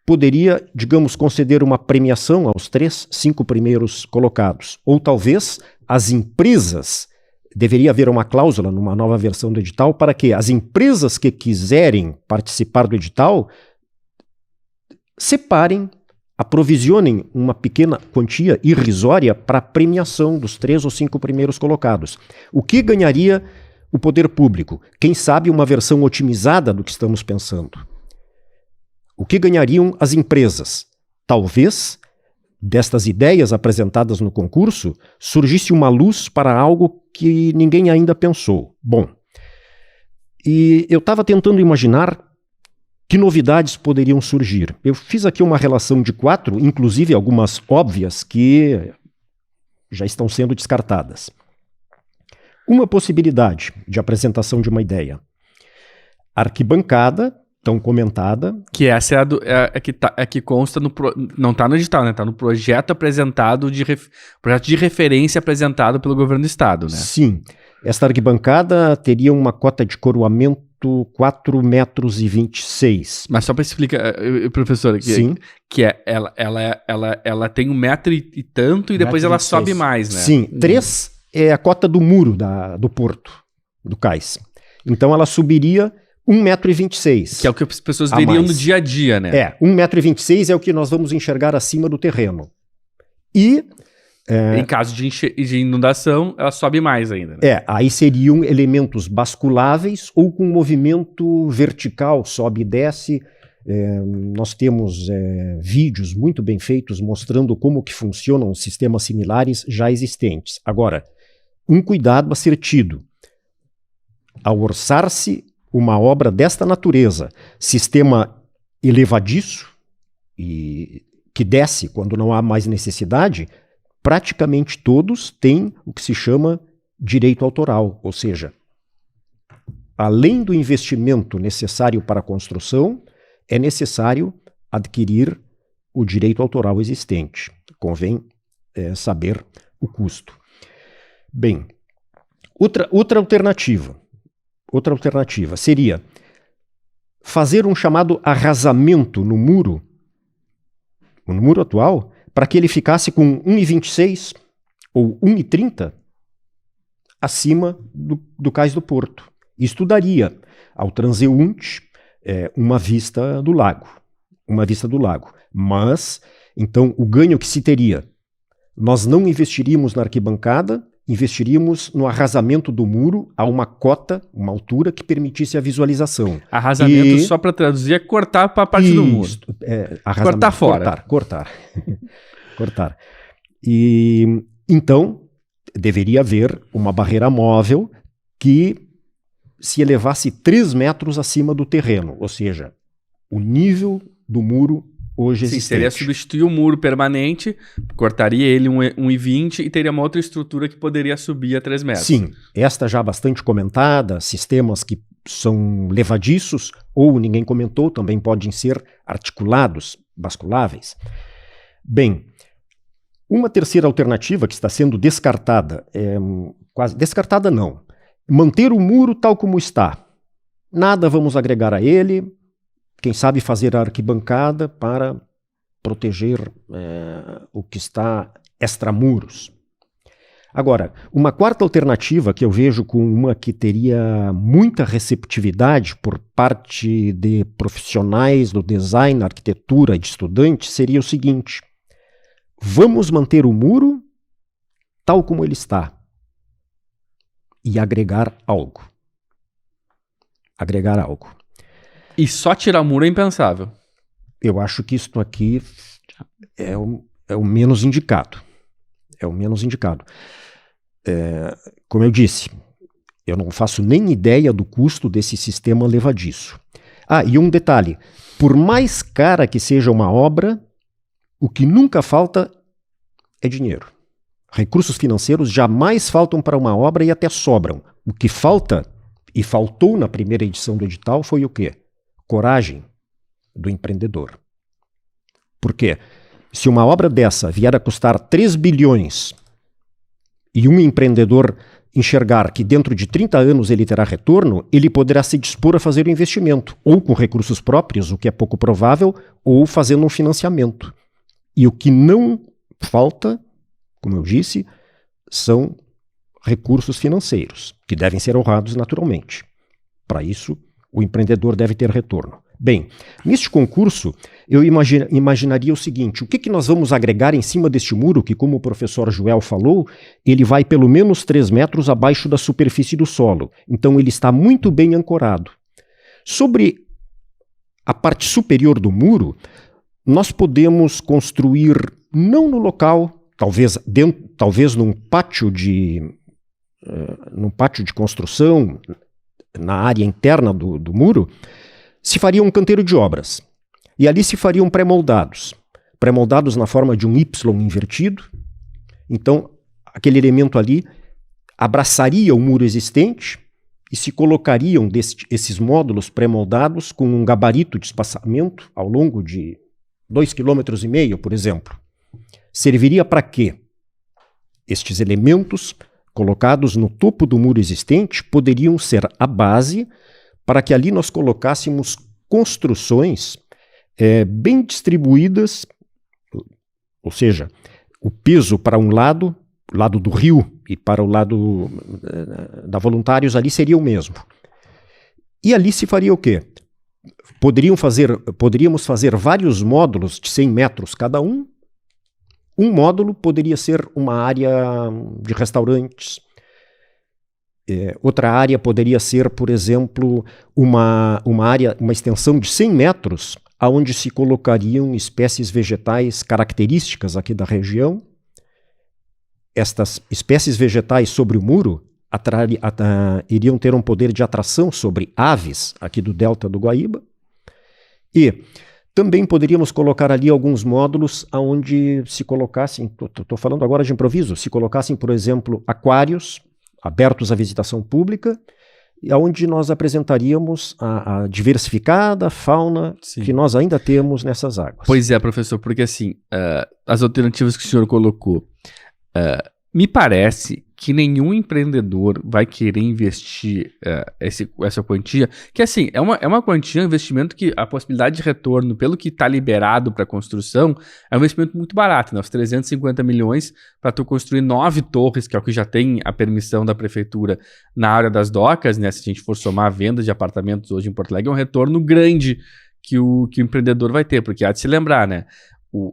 poderia, digamos, conceder uma premiação aos 3, 5 primeiros colocados, ou talvez as empresas, deveria haver uma cláusula numa nova versão do edital para que as empresas que quiserem participar do edital separem, aprovisionem uma pequena quantia irrisória para a premiação dos 3 ou 5 primeiros colocados. O que ganharia o poder público? Quem sabe uma versão otimizada do que estamos pensando. O que ganhariam as empresas? Talvez, destas ideias apresentadas no concurso, surgisse uma luz para algo que ninguém ainda pensou. Bom, e eu estava tentando imaginar que novidades poderiam surgir. Eu fiz aqui uma relação de 4, inclusive algumas óbvias que já estão sendo descartadas. Uma possibilidade de apresentação de uma ideia. Arquibancada, tão comentada. Que essa é a que consta no... Não está no edital, né? Está no projeto apresentado, projeto de referência apresentado pelo governo do estado, né? Sim. Esta arquibancada teria uma cota de coroamento 4,26 metros. Mas só para explicar, professora, ela tem 1 metro e tanto e depois ela sobe mais, né? Sim, 3 é a cota do muro do porto, do cais. Então ela subiria 1,26 metros. Que é o que as pessoas veriam no dia a dia, né? 1,26 metros é o que nós vamos enxergar acima do terreno. E... em caso de inundação, ela sobe mais ainda. Né? Aí seriam elementos basculáveis ou com movimento vertical, sobe e desce. Nós temos vídeos muito bem feitos mostrando como que funcionam sistemas similares já existentes. Agora, um cuidado a ser tido. Ao orçar-se uma obra desta natureza, sistema elevadiço, e que desce quando não há mais necessidade, praticamente todos têm o que se chama direito autoral, ou seja, além do investimento necessário para a construção, é necessário adquirir o direito autoral existente. Convém saber o custo. Bem, outra alternativa seria fazer um chamado arrasamento no muro atual, para que ele ficasse com 1,26 ou 1,30 acima do cais do porto. Isto daria ao transeunte uma vista do lago. Mas, então, o ganho que se teria, nós não investiríamos na arquibancada, investiríamos no arrasamento do muro a uma cota, uma altura que permitisse a visualização. Arrasamento, só para traduzir, é cortar para a parte do muro. Cortar fora. Cortar. E então deveria haver uma barreira móvel que se elevasse 3 metros acima do terreno, ou seja, o nível do muro hoje existente. Seria substituir o muro permanente, cortaria ele 1,20 e teria uma outra estrutura que poderia subir a 3 metros. Sim, esta já bastante comentada, sistemas que são levadiços ou ninguém comentou, também podem ser articulados, basculáveis. Bem, uma terceira alternativa que está sendo descartada, quase descartada não, manter o muro tal como está. Nada vamos agregar a ele, quem sabe fazer a arquibancada para proteger o que está extramuros. Agora, uma quarta alternativa que eu vejo como uma que teria muita receptividade por parte de profissionais do design, arquitetura e de estudantes seria o seguinte: vamos manter o muro tal como ele está e agregar algo. E só tirar o muro é impensável. Eu acho que isto aqui é o menos indicado. Como eu disse, eu não faço nem ideia do custo desse sistema levadiço. E um detalhe, por mais cara que seja uma obra, o que nunca falta é dinheiro. Recursos financeiros jamais faltam para uma obra e até sobram. O que falta, e faltou na primeira edição do edital, foi o quê? Coragem do empreendedor. Por quê? Se uma obra dessa vier a custar 3 bilhões e um empreendedor enxergar que dentro de 30 anos ele terá retorno, ele poderá se dispor a fazer o investimento, ou com recursos próprios, o que é pouco provável, ou fazendo um financiamento. E o que não falta, como eu disse, são recursos financeiros, que devem ser honrados naturalmente. Para isso, o empreendedor deve ter retorno. Bem, neste concurso, eu imaginaria o seguinte: o que nós vamos agregar em cima deste muro, que, como o professor Joel falou, ele vai pelo menos 3 metros abaixo da superfície do solo. Então, ele está muito bem ancorado. Sobre a parte superior do muro, nós podemos construir, não no local, talvez num pátio de construção, na área interna do muro, se faria um canteiro de obras. E ali se fariam pré-moldados na forma de um Y invertido. Então, aquele elemento ali abraçaria o muro existente e se colocariam esses módulos pré-moldados com um gabarito de espaçamento ao longo de 2,5 km, por exemplo. Serviria para quê? Estes elementos colocados no topo do muro existente poderiam ser a base para que ali nós colocássemos construções bem distribuídas, ou seja, o peso para um lado do rio, e para o lado da Voluntários ali seria o mesmo. E ali se faria o quê? Poderíamos fazer vários módulos de 100 metros cada um. Um módulo poderia ser uma área de restaurantes. Outra área poderia ser, por exemplo, uma extensão de 100 metros, onde se colocariam espécies vegetais características aqui da região. Estas espécies vegetais sobre o muro iriam ter um poder de atração sobre aves aqui do delta do Guaíba. E Também poderíamos colocar ali alguns módulos onde se colocassem, estou falando agora de improviso, se colocassem, por exemplo, aquários abertos à visitação pública, onde nós apresentaríamos a diversificada fauna Sim. que nós ainda temos nessas águas. Pois é, professor, porque assim, as alternativas que o senhor colocou, me parece que nenhum empreendedor vai querer investir essa quantia, que assim, é uma quantia, um investimento que a possibilidade de retorno, pelo que está liberado para construção, é um investimento muito barato, né? Os 350 milhões para tu construir 9 torres, que é o que já tem a permissão da prefeitura na área das docas, né? Se a gente for somar a venda de apartamentos hoje em Porto Alegre, é um retorno grande que o empreendedor vai ter, porque há de se lembrar, né?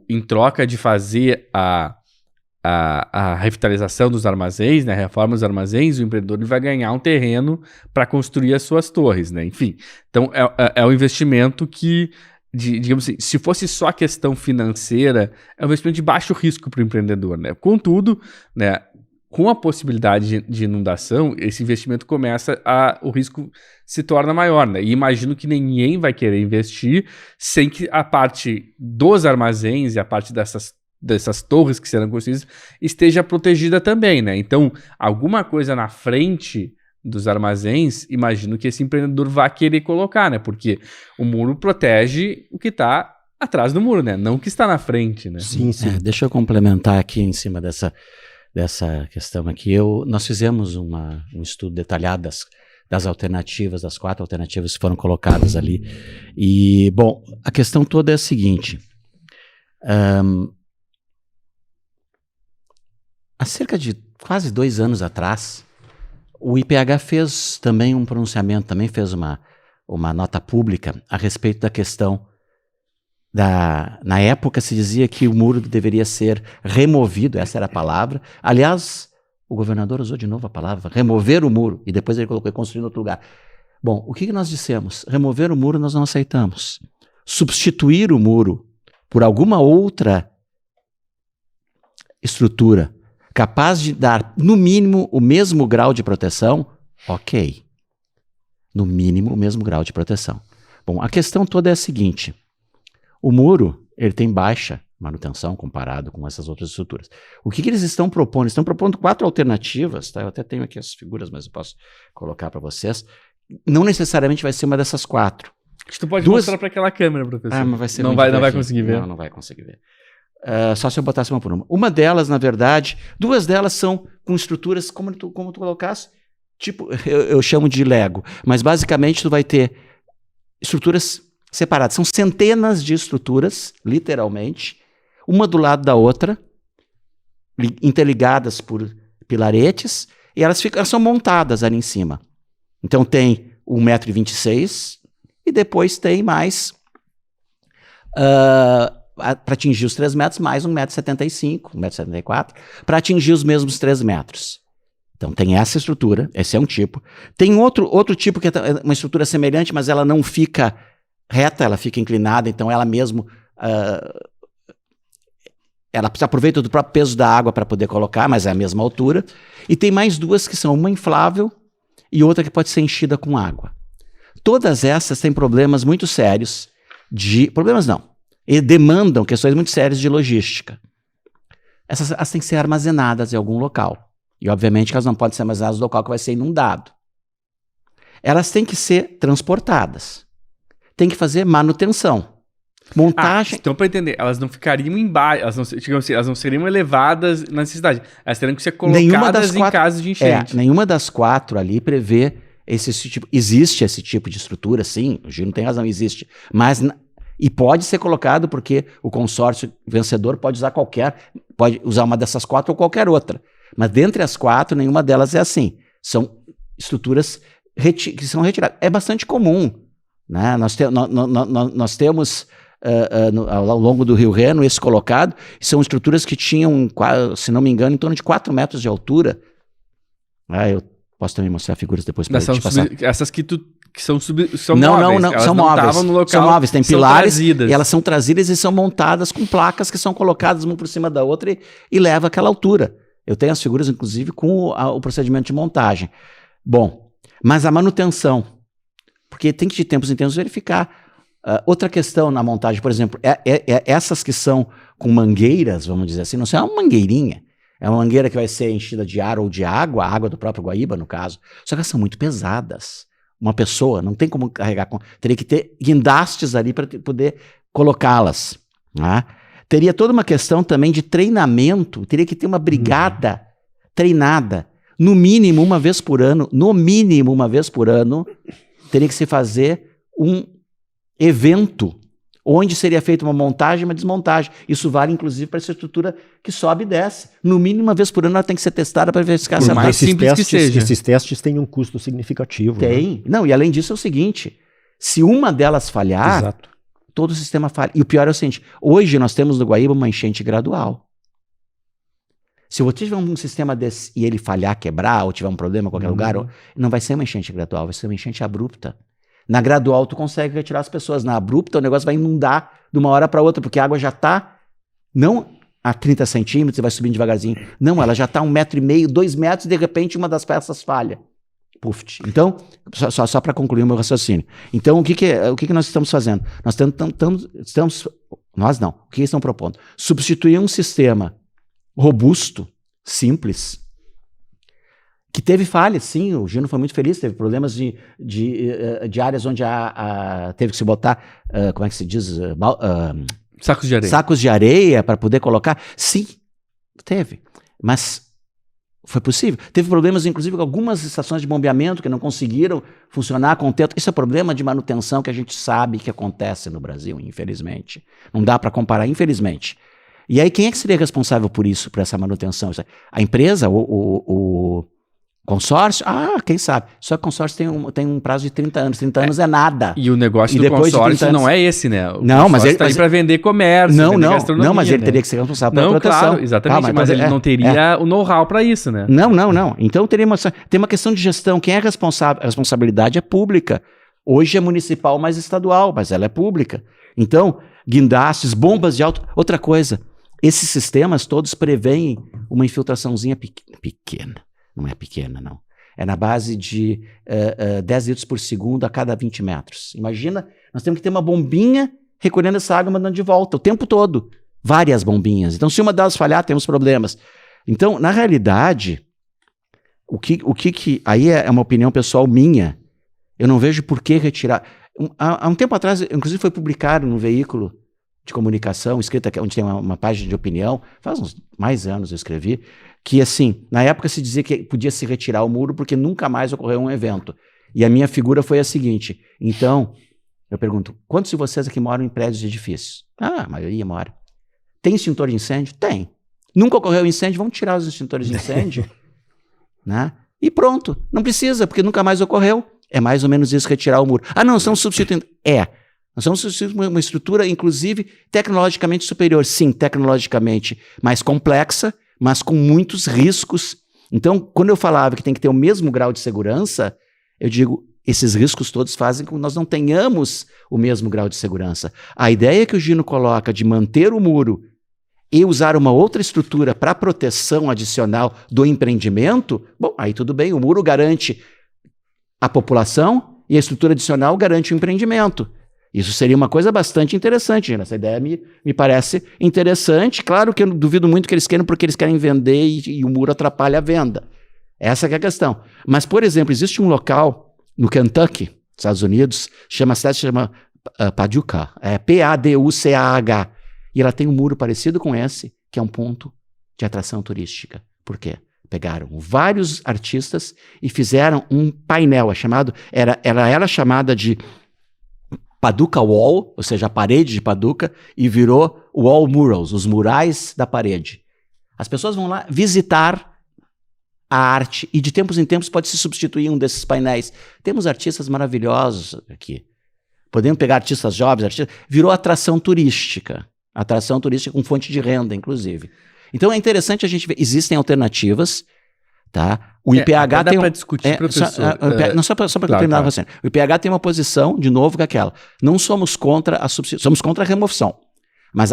Em troca de fazer a revitalização dos armazéns, né, a reforma dos armazéns, o empreendedor ele vai ganhar um terreno para construir as suas torres, né? Enfim, então é um investimento que, digamos assim, se fosse só a questão financeira, é um investimento de baixo risco para o empreendedor, né? Contudo, né, com a possibilidade de inundação, esse investimento o risco se torna maior, né? E imagino que ninguém vai querer investir sem que a parte dos armazéns e a parte dessas torres que serão construídas esteja protegida também, né? Então, alguma coisa na frente dos armazéns, imagino que esse empreendedor vai querer colocar, né? Porque o muro protege o que está atrás do muro, né? Não o que está na frente, né? Sim, sim. Deixa eu complementar aqui em cima dessa questão aqui. Nós fizemos um estudo detalhado das alternativas, das 4 alternativas que foram colocadas ali. E, bom, a questão toda é a seguinte. Há cerca de quase 2 anos atrás, o IPH fez também um pronunciamento, também fez uma nota pública a respeito da questão na época se dizia que o muro deveria ser removido, essa era a palavra. Aliás, o governador usou de novo a palavra, remover o muro, e depois ele colocou construir em outro lugar. Bom, o que nós dissemos? Remover o muro nós não aceitamos. Substituir o muro por alguma outra estrutura capaz de dar, no mínimo, o mesmo grau de proteção, ok. No mínimo, o mesmo grau de proteção. Bom, a questão toda é a seguinte. O muro, ele tem baixa manutenção comparado com essas outras estruturas. O que eles estão propondo? Eles estão propondo 4 alternativas, tá? Eu até tenho aqui as figuras, mas eu posso colocar para vocês. Não necessariamente vai ser uma dessas 4. Acho que tu pode mostrar para aquela câmera, professor. Mas vai ser não vai conseguir ver. Não vai conseguir ver. Só se eu botasse uma por uma. Uma delas, na verdade, 2 delas são com estruturas, como tu colocasse, tipo, eu chamo de Lego, mas basicamente tu vai ter estruturas separadas. São centenas de estruturas, literalmente, uma do lado da outra, interligadas por pilaretes, e elas são montadas ali em cima. Então tem 1,26 m e depois tem mais... para atingir os 3 metros, mais 1,75 m, 1,74 m, para atingir os mesmos 3 metros. Então tem essa estrutura, esse é um tipo. Tem outro tipo que é uma estrutura semelhante, mas ela não fica reta, ela fica inclinada, então ela mesmo... ela se aproveita do próprio peso da água para poder colocar, mas é a mesma altura. E tem mais 2 que são uma inflável e outra que pode ser enchida com água. Todas essas têm problemas muito sérios Problemas não. E demandam questões muito sérias de logística. Elas têm que ser armazenadas em algum local. E, obviamente, que elas não podem ser armazenadas no local que vai ser inundado. Elas têm que ser transportadas. Tem que fazer manutenção. Montagem... então, para entender, elas não ficariam embaixo, elas não seriam elevadas na necessidade. Elas teriam que ser colocadas em casos de enchente. Nenhuma das 4 ali prevê esse tipo... Existe esse tipo de estrutura, sim. O Gil não tem razão, existe. Mas... E pode ser colocado porque o consórcio vencedor pode usar uma dessas 4 ou qualquer outra. Mas dentre as 4, nenhuma delas é assim. São estruturas que são retiradas. É bastante comum. Né? Nós temos, ao longo do Rio Reno, esse colocado, são estruturas que tinham, se não me engano, em torno de 4 metros de altura. Eu posso também mostrar figuras depois para te passar. Essas que são não, móveis. Não, elas são não móveis. No local, são móveis, tem pilares, trazidas. E elas são trazidas e são montadas com placas que são colocadas uma por cima da outra e leva aquela altura. Eu tenho as figuras, inclusive, com o procedimento de montagem. Bom, mas a manutenção, porque tem que de tempos em tempos verificar Outra questão na montagem, por exemplo, essas que são com mangueiras, vamos dizer assim, não é uma mangueirinha, é uma mangueira que vai ser enchida de ar ou de água, a água do próprio Guaíba, no caso, só que elas são muito pesadas. Uma pessoa não tem como carregar, teria que ter guindastes ali para poder colocá-las. Né? Teria toda uma questão também de treinamento, teria que ter uma brigada treinada, no mínimo uma vez por ano, teria que se fazer um evento onde seria feita uma montagem e uma desmontagem. Isso vale, inclusive, para essa estrutura que sobe e desce. No mínimo, uma vez por ano, ela tem que ser testada para verificar se ela mais simples que seja. Esses testes têm um custo significativo. Tem. Né? Não, e além disso é o seguinte, se uma delas falhar, Exato. todo o sistema falha. E o pior é o seguinte, hoje nós temos no Guaíba uma enchente gradual. Se você tiver um sistema desse e ele falhar, quebrar, ou tiver um problema em qualquer lugar, não vai ser uma enchente gradual, vai ser uma enchente abrupta. Na gradual, tu consegue retirar as pessoas. Na abrupta, o negócio vai inundar de uma hora para outra, porque a água já está, não a 30 centímetros e vai subindo devagarzinho. Não, ela já está 1,5 metro, 2 metros, e de repente uma das peças falha. Puft. Então, só para concluir o meu raciocínio. Então, o que nós estamos fazendo? O que eles estão propondo? Substituir um sistema robusto, simples, que teve falhas, sim, o Gino foi muito feliz, teve problemas de áreas onde teve que se botar, como é que se diz? Sacos de areia. Sacos de areia para poder colocar. Sim, teve, mas foi possível. Teve problemas, inclusive, com algumas estações de bombeamento que não conseguiram funcionar com o teto. Isso é problema de manutenção que a gente sabe que acontece no Brasil, infelizmente. Não dá para comparar, infelizmente. E aí, quem é que seria responsável por isso, por essa manutenção? A empresa, o consórcio? Quem sabe? Só que o consórcio tem um prazo de 30 anos. 30 anos é nada. E o negócio do consórcio não é esse, né? O não, mas ele está aí para vender comércio, não, mas ele teria que ser responsável pela proteção. Claro, exatamente, mas ele não teria o know-how para isso, né? Não. Então tem uma questão de gestão. Quem é responsável? A responsabilidade é pública. Hoje é municipal, mas estadual, mas ela é pública. Então, guindastes, bombas de alto... Outra coisa, esses sistemas todos preveem uma infiltraçãozinha pequena. Não é pequena, não. É na base de 10 litros por segundo a cada 20 metros. Imagina, nós temos que ter uma bombinha recolhendo essa água e mandando de volta o tempo todo. Várias bombinhas. Então, se uma delas falhar, temos problemas. Então, na realidade, aí é uma opinião pessoal minha. Eu não vejo por que retirar. Há um tempo atrás, inclusive foi publicado num veículo de comunicação, escrita onde tem uma página de opinião, faz uns mais anos eu escrevi, que assim, na época se dizia que podia se retirar o muro porque nunca mais ocorreu um evento. E a minha figura foi a seguinte, então, eu pergunto, quantos de vocês aqui moram em prédios de edifícios? A maioria mora. Tem extintor de incêndio? Tem. Nunca ocorreu incêndio, vamos tirar os extintores de incêndio, né? E pronto, não precisa, porque nunca mais ocorreu. É mais ou menos isso, retirar o muro. Não, estamos substituindo. Nós estamos substituindo uma estrutura, inclusive, tecnologicamente superior. Sim, tecnologicamente mais complexa, mas com muitos riscos. Então, quando eu falava que tem que ter o mesmo grau de segurança, eu digo, esses riscos todos fazem com que nós não tenhamos o mesmo grau de segurança. A ideia que o Gino coloca de manter o muro e usar uma outra estrutura para proteção adicional do empreendimento, bom, aí tudo bem, o muro garante a população e a estrutura adicional garante o empreendimento. Isso seria uma coisa bastante interessante, Gino. Essa ideia me parece interessante. Claro que eu duvido muito que eles queiram, porque eles querem vender e o muro atrapalha a venda. Essa que é a questão. Mas, por exemplo, existe um local no Kentucky, Estados Unidos, a cidade se chama Paducah, Paducah, e ela tem um muro parecido com esse, que é um ponto de atração turística. Por quê? Pegaram vários artistas e fizeram um painel, ela era chamada de Paducah Wall, ou seja, a parede de Paducah, e virou Wall Murals, os murais da parede. As pessoas vão lá visitar a arte e de tempos em tempos pode se substituir um desses painéis. Temos artistas maravilhosos aqui. Podemos pegar artistas jovens, virou atração turística com fonte de renda, inclusive. Então é interessante a gente ver, existem alternativas, tá? O IPH tem... Dá para discutir, professor. Só para terminar o raciocínio. O IPH tem uma posição, de novo, que é aquela. Não somos contra a substituição, somos contra a remoção. Mas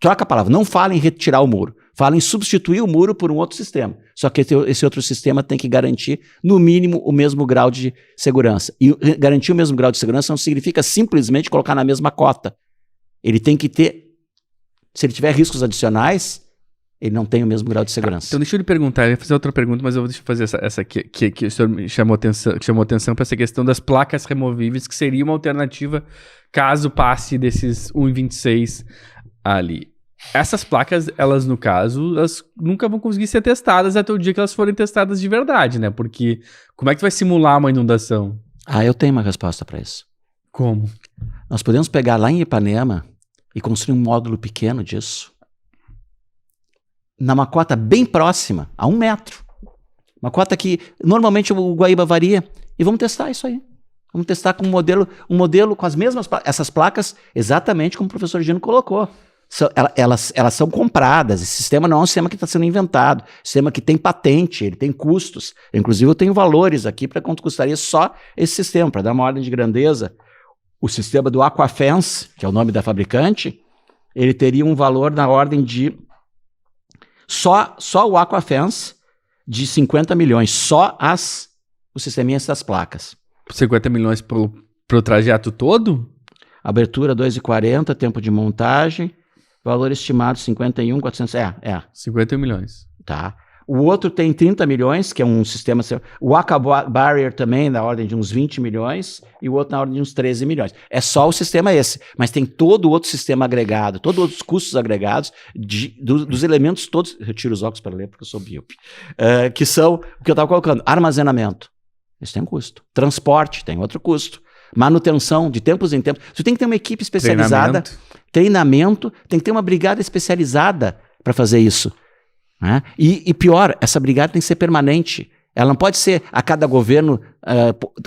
troca a palavra, não fala em retirar o muro, fala em substituir o muro por um outro sistema. Só que esse outro sistema tem que garantir, no mínimo, o mesmo grau de segurança. E garantir o mesmo grau de segurança não significa simplesmente colocar na mesma cota. Ele tem que ter, se ele tiver riscos adicionais, ele não tem o mesmo grau de segurança. Então deixa eu lhe perguntar, eu ia fazer outra pergunta, mas eu vou fazer essa aqui, que o senhor me chamou atenção para essa questão das placas removíveis, que seria uma alternativa caso passe desses 1,26 ali. Essas placas, elas no caso, elas nunca vão conseguir ser testadas até o dia que elas forem testadas de verdade, né? Porque como é que tu vai simular uma inundação? Eu tenho uma resposta para isso. Como? Nós podemos pegar lá em Ipanema e construir um módulo pequeno disso, numa cota bem próxima, a 1 metro. Uma cota que normalmente o Guaíba varia. E vamos testar isso aí. Vamos testar com um modelo com as mesmas essas placas, exatamente como o professor Gino colocou. Elas são compradas. Esse sistema não é um sistema que está sendo inventado. É um sistema que tem patente, ele tem custos. Inclusive, eu tenho valores aqui para quanto custaria só esse sistema. Para dar uma ordem de grandeza, o sistema do Aquafence, que é o nome da fabricante, ele teria um valor na ordem de... Só o Aquafence, de 50 milhões. Só o sisteminha das placas. 50 milhões pro trajeto todo? Abertura 2,40, tempo de montagem... Valor estimado 51.400. 51 milhões. Tá. O outro tem 30 milhões, que é um sistema... O Aka Barrier também na ordem de uns 20 milhões e o outro na ordem de uns 13 milhões. É só o sistema esse, mas tem todo o outro sistema agregado, todos os outros custos agregados dos elementos todos... Eu tiro os óculos para ler porque eu sou míope. Que são o que eu estava colocando. Armazenamento. Isso tem um custo. Transporte tem outro custo. Manutenção de tempos em tempos. Você tem que ter uma equipe especializada... Treinamento, tem que ter uma brigada especializada para fazer isso. Né? E pior, essa brigada tem que ser permanente. Ela não pode ser a cada governo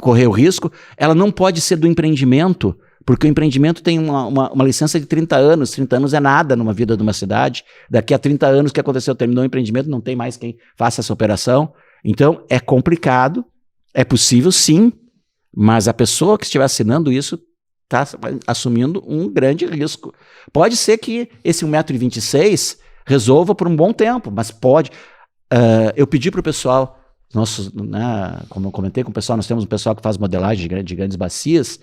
correr o risco, ela não pode ser do empreendimento, porque o empreendimento tem uma licença de 30 anos. 30 anos é nada numa vida de uma cidade. Daqui a 30 anos que aconteceu, terminou o empreendimento, não tem mais quem faça essa operação. Então, é complicado, é possível sim, mas a pessoa que estiver assinando isso está assumindo um grande risco. Pode ser que esse 1,26 m resolva por um bom tempo, mas pode. Eu pedi para o pessoal, como eu comentei com o pessoal, nós temos um pessoal que faz modelagem de grandes bacias. O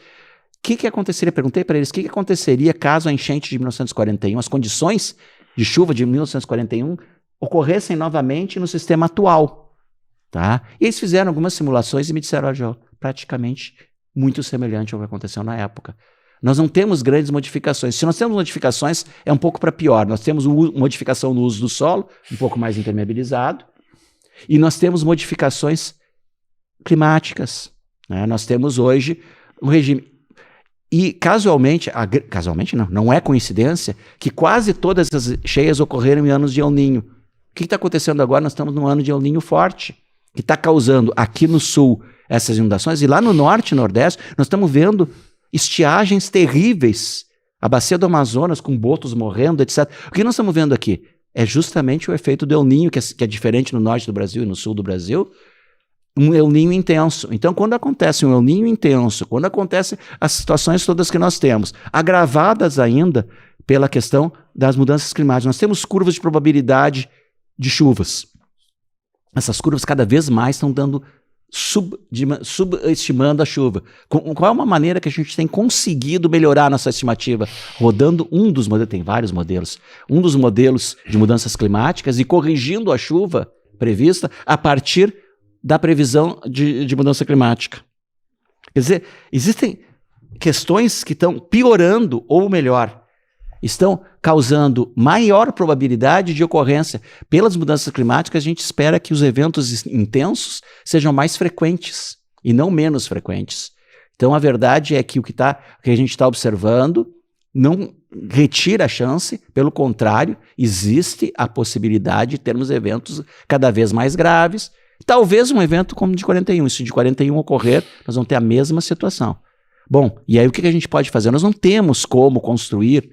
que aconteceria? Perguntei para eles o que aconteceria caso a enchente de 1941, as condições de chuva de 1941 ocorressem novamente no sistema atual. Tá? E eles fizeram algumas simulações e me disseram, praticamente muito semelhante ao que aconteceu na época. Nós não temos grandes modificações. Se nós temos modificações, é um pouco para pior. Nós temos modificação no uso do solo, um pouco mais impermeabilizado, e nós temos modificações climáticas. Né? Nós temos hoje um regime... E casualmente não é coincidência, que quase todas as cheias ocorreram em anos de El Niño. O que está acontecendo agora? Nós estamos num ano de El Niño forte, que está causando aqui no sul essas inundações, e lá no norte e nordeste nós estamos vendo estiagens terríveis, a bacia do Amazonas com botos morrendo, etc. O que nós estamos vendo aqui é justamente o efeito do El Niño, que é diferente no norte do Brasil e no sul do Brasil, um El Niño intenso. Então, quando acontece um El Niño intenso, quando acontecem as situações todas que nós temos, agravadas ainda pela questão das mudanças climáticas, nós temos curvas de probabilidade de chuvas. Essas curvas cada vez mais estão dando subestimando a chuva. Qual é uma maneira que a gente tem conseguido melhorar a nossa estimativa? Rodando um dos modelos, tem vários modelos, um dos modelos de mudanças climáticas e corrigindo a chuva prevista a partir da previsão de mudança climática. Quer dizer, existem questões que estão piorando, ou melhor, estão causando maior probabilidade de ocorrência. Pelas mudanças climáticas, a gente espera que os eventos intensos sejam mais frequentes e não menos frequentes. Então, a verdade é que o que a gente está observando não retira a chance, pelo contrário, existe a possibilidade de termos eventos cada vez mais graves. Talvez um evento como o de 41. Se de 41 ocorrer, nós vamos ter a mesma situação. Bom, e aí o que a gente pode fazer? Nós não temos como construir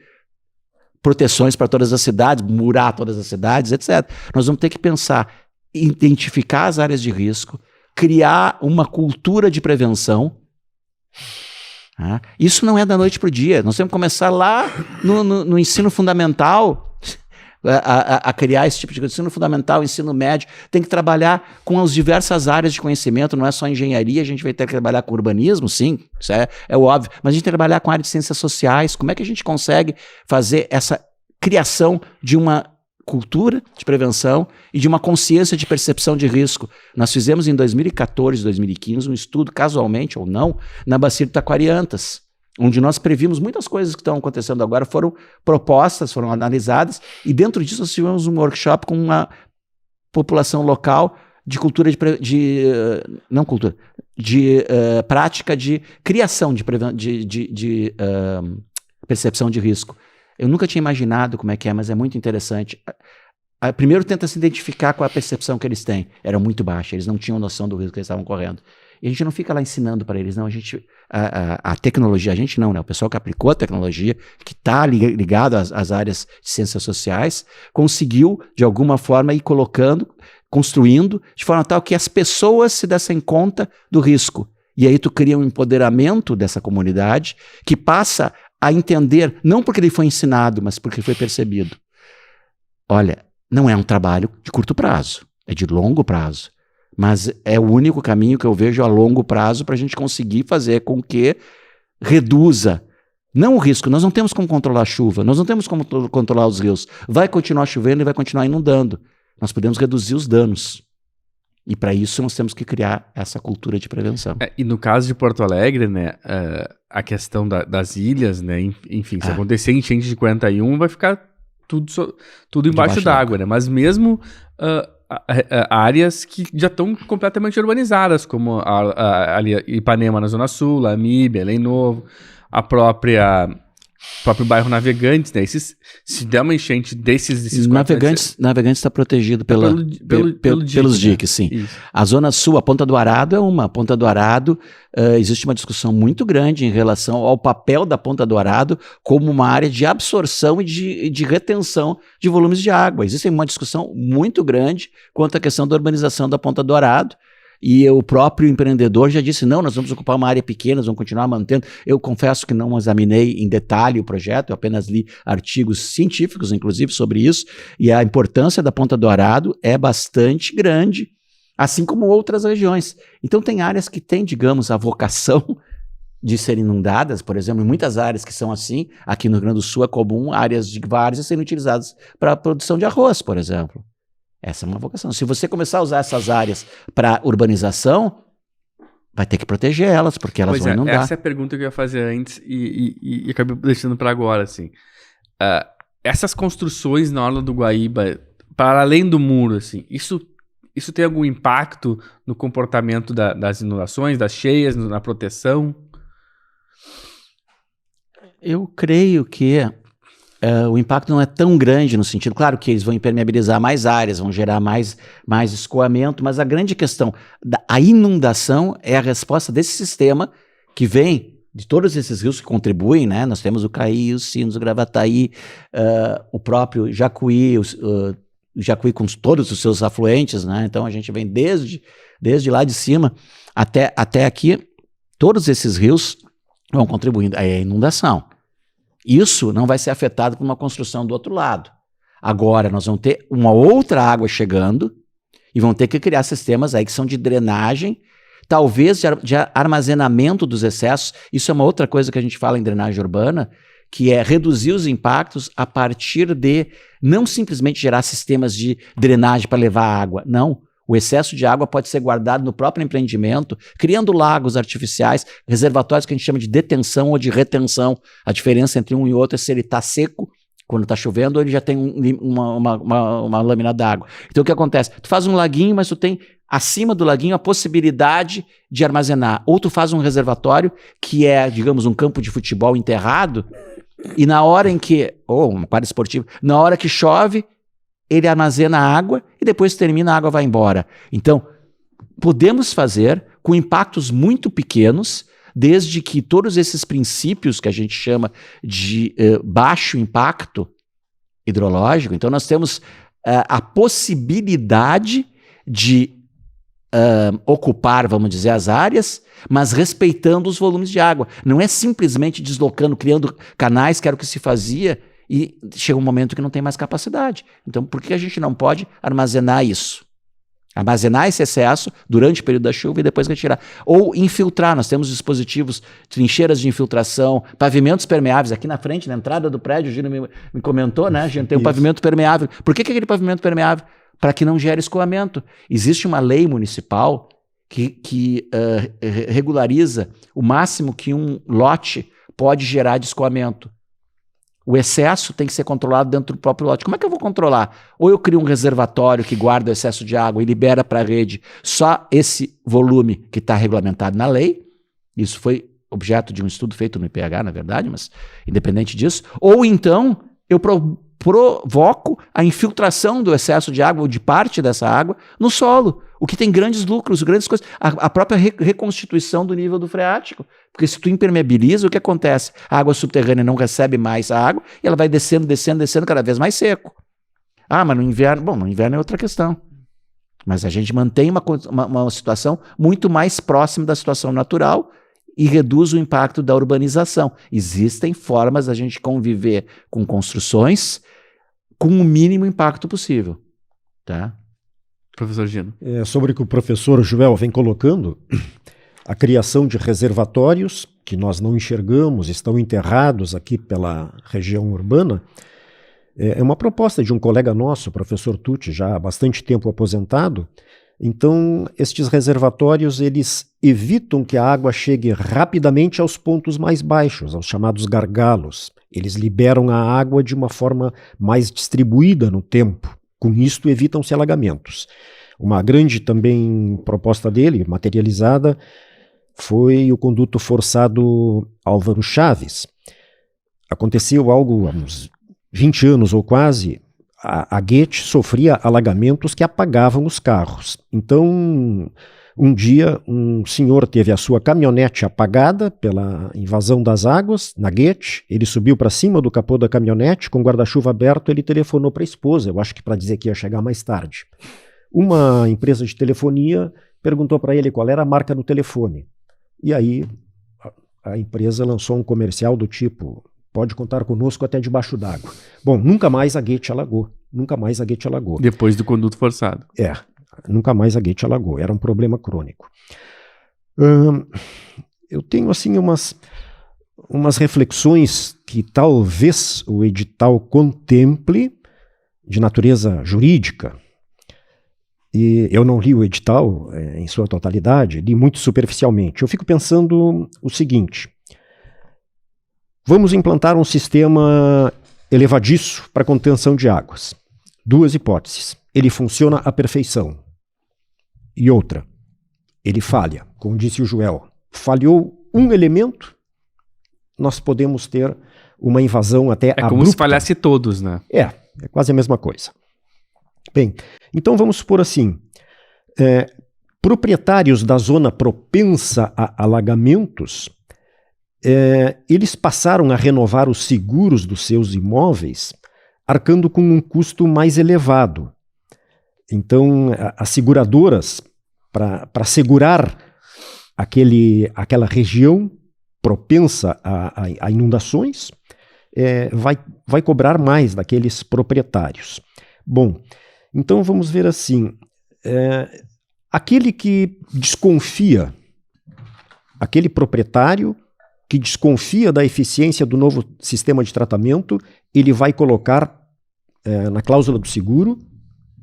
proteções para todas as cidades, murar todas as cidades, etc. Nós vamos ter que pensar, identificar as áreas de risco, criar uma cultura de prevenção, Isso não é da noite para o dia. Nós temos que começar lá no ensino fundamental a criar esse tipo de coisa. Ensino fundamental, ensino médio. Tem que trabalhar com as diversas áreas de conhecimento. Não é só engenharia. A gente vai ter que trabalhar com urbanismo, sim. Isso é óbvio. Mas a gente tem que trabalhar com a área de ciências sociais. Como é que a gente consegue fazer essa criação de uma cultura de prevenção e de uma consciência de percepção de risco? Nós fizemos em 2014, 2015 um estudo, casualmente ou não, na Bacia de Taquariantas, onde nós previmos muitas coisas que estão acontecendo agora, foram propostas, foram analisadas, e dentro disso nós tivemos um workshop com uma população local de cultura prática de criação de percepção de risco. Eu nunca tinha imaginado como é que é, mas é muito interessante. Primeiro tenta se identificar com a percepção que eles têm. Era muito baixa, eles não tinham noção do risco que eles estavam correndo. E a gente não fica lá ensinando para eles, não. A tecnologia, a gente não, né? O pessoal que aplicou a tecnologia, que está ligado às áreas de ciências sociais, conseguiu, de alguma forma, ir construindo, de forma tal que as pessoas se dessem conta do risco. E aí tu cria um empoderamento dessa comunidade que passa a entender, não porque ele foi ensinado, mas porque foi percebido. Olha, não é um trabalho de curto prazo, é de longo prazo. Mas é o único caminho que eu vejo a longo prazo para a gente conseguir fazer com que reduza, não o risco, nós não temos como controlar a chuva, nós não temos como controlar os rios. Vai continuar chovendo e vai continuar inundando. Nós podemos reduzir os danos. E para isso nós temos que criar essa cultura de prevenção. E no caso de Porto Alegre, né, a questão das ilhas, né, enfim, se acontecer enchente de 41, vai ficar tudo embaixo d'água, né? Mas mesmo áreas que já estão completamente urbanizadas, como ali Ipanema na Zona Sul, Amibe, Belém Novo, o próprio bairro Navegantes, né? Se der uma enchente desses Navegantes está protegido pelos diques, sim. Isso. A Zona Sul, a Ponta do Arado é uma. A Ponta do Arado, existe uma discussão muito grande em relação ao papel da Ponta do Arado como uma área de absorção e de retenção de volumes de água. Existe uma discussão muito grande quanto à questão da urbanização da Ponta do Arado. E o próprio empreendedor já disse, não, nós vamos ocupar uma área pequena, nós vamos continuar mantendo. Eu confesso que não examinei em detalhe o projeto, eu apenas li artigos científicos, inclusive, sobre isso, e a importância da Ponta do Arado é bastante grande, assim como outras regiões. Então tem áreas que têm, digamos, a vocação de serem inundadas, por exemplo, em muitas áreas que são assim, aqui no Rio Grande do Sul é comum áreas de várzeas serem utilizadas para a produção de arroz, por exemplo. Essa é uma vocação. Se você começar a usar essas áreas para urbanização, vai ter que proteger elas, porque elas vão inundar. Essa é a pergunta que eu ia fazer antes e acabei deixando para agora, assim. Essas construções na orla do Guaíba, para além do muro, assim, isso tem algum impacto no comportamento das inundações, das cheias, na proteção? Eu creio que o impacto não é tão grande no sentido, claro que eles vão impermeabilizar mais áreas, vão gerar mais escoamento, mas a grande questão, a inundação é a resposta desse sistema que vem de todos esses rios que contribuem, né? Nós temos o Caí, o Sinos, o Gravataí, o próprio Jacuí, o Jacuí com todos os seus afluentes, né? Então a gente vem desde lá de cima até aqui, todos esses rios vão contribuindo à inundação. Isso não vai ser afetado por uma construção do outro lado. Agora, nós vamos ter uma outra água chegando e vão ter que criar sistemas aí que são de drenagem, talvez de armazenamento dos excessos. Isso é uma outra coisa que a gente fala em drenagem urbana, que é reduzir os impactos a partir de não simplesmente gerar sistemas de drenagem para levar água, não. O excesso de água pode ser guardado no próprio empreendimento, criando lagos artificiais, reservatórios que a gente chama de detenção ou de retenção. A diferença entre um e outro é se ele está seco, quando está chovendo, ou ele já tem uma lâmina d'água. Então o que acontece? Tu faz um laguinho, mas tu tem acima do laguinho a possibilidade de armazenar. Ou tu faz um reservatório, que é, digamos, um campo de futebol enterrado, e na hora em que... ou uma quadra esportiva, na hora que chove, ele armazena a água e depois termina, a água vai embora. Então, podemos fazer com impactos muito pequenos, desde que todos esses princípios que a gente chama de baixo impacto hidrológico, então nós temos a possibilidade de ocupar, vamos dizer, as áreas, mas respeitando os volumes de água. Não é simplesmente deslocando, criando canais, que era o que se fazia, e chega um momento que não tem mais capacidade. Então, por que a gente não pode armazenar isso? Armazenar esse excesso durante o período da chuva e depois retirar. Ou infiltrar. Nós temos dispositivos, trincheiras de infiltração, pavimentos permeáveis. Aqui na frente, na entrada do prédio, o Gino me comentou, né? A gente tem um pavimento permeável. Por que aquele pavimento permeável? Para que não gere escoamento. Existe uma lei municipal que regulariza o máximo que um lote pode gerar de escoamento. O excesso tem que ser controlado dentro do próprio lote. Como é que eu vou controlar? Ou eu crio um reservatório que guarda o excesso de água e libera para a rede só esse volume que está regulamentado na lei. Isso foi objeto de um estudo feito no IPH, na verdade, mas independente disso. Ou então eu provoco a infiltração do excesso de água ou de parte dessa água no solo, o que tem grandes lucros, grandes coisas. A própria reconstituição do nível do freático. Porque se tu impermeabiliza, o que acontece? A água subterrânea não recebe mais a água e ela vai descendo, cada vez mais seco. Ah, mas no inverno... Bom, no inverno é outra questão. Mas a gente mantém uma situação muito mais próxima da situação natural e reduz o impacto da urbanização. Existem formas da gente conviver com construções com o mínimo impacto possível. Tá? Professor Gino. Sobre o que o professor Joel vem colocando, a criação de reservatórios, que nós não enxergamos, estão enterrados aqui pela região urbana, é uma proposta de um colega nosso, o professor Tucci, já há bastante tempo aposentado. Então, estes reservatórios, eles evitam que a água chegue rapidamente aos pontos mais baixos, aos chamados gargalos. Eles liberam a água de uma forma mais distribuída no tempo. Com isto, evitam-se alagamentos. Uma grande também proposta dele, materializada, foi o conduto forçado Álvaro Chaves. Aconteceu algo há uns 20 anos ou quase. A Guete sofria alagamentos que apagavam os carros. Então, um dia, um senhor teve a sua caminhonete apagada pela invasão das águas na Guete. Ele subiu para cima do capô da caminhonete, com o guarda-chuva aberto, ele telefonou para a esposa, eu acho que para dizer que ia chegar mais tarde. Uma empresa de telefonia perguntou para ele qual era a marca do telefone. E aí, a empresa lançou um comercial do tipo: pode contar conosco até debaixo d'água. Bom, nunca mais a Guete alagou. Nunca mais a Guete alagou. Depois do conduto forçado. Nunca mais a Guete alagou. Era um problema crônico. Eu tenho, assim, umas reflexões que talvez o edital contemple de natureza jurídica. E eu não li o edital em sua totalidade, li muito superficialmente. Eu fico pensando o seguinte: vamos implantar um sistema elevadiço para contenção de águas. Duas hipóteses. Ele funciona à perfeição. E outra, ele falha. Como disse o Joel, falhou um elemento, nós podemos ter uma invasão até abrupta. É como se falhasse todos, né? É quase a mesma coisa. Bem, então vamos supor assim, proprietários da zona propensa a alagamentos, eles passaram a renovar os seguros dos seus imóveis, arcando com um custo mais elevado. Então, as seguradoras, para segurar aquela região propensa a inundações, vai cobrar mais daqueles proprietários. Bom, então vamos ver assim, aquele que desconfia, aquele proprietário que desconfia da eficiência do novo sistema de tratamento, ele vai colocar na cláusula do seguro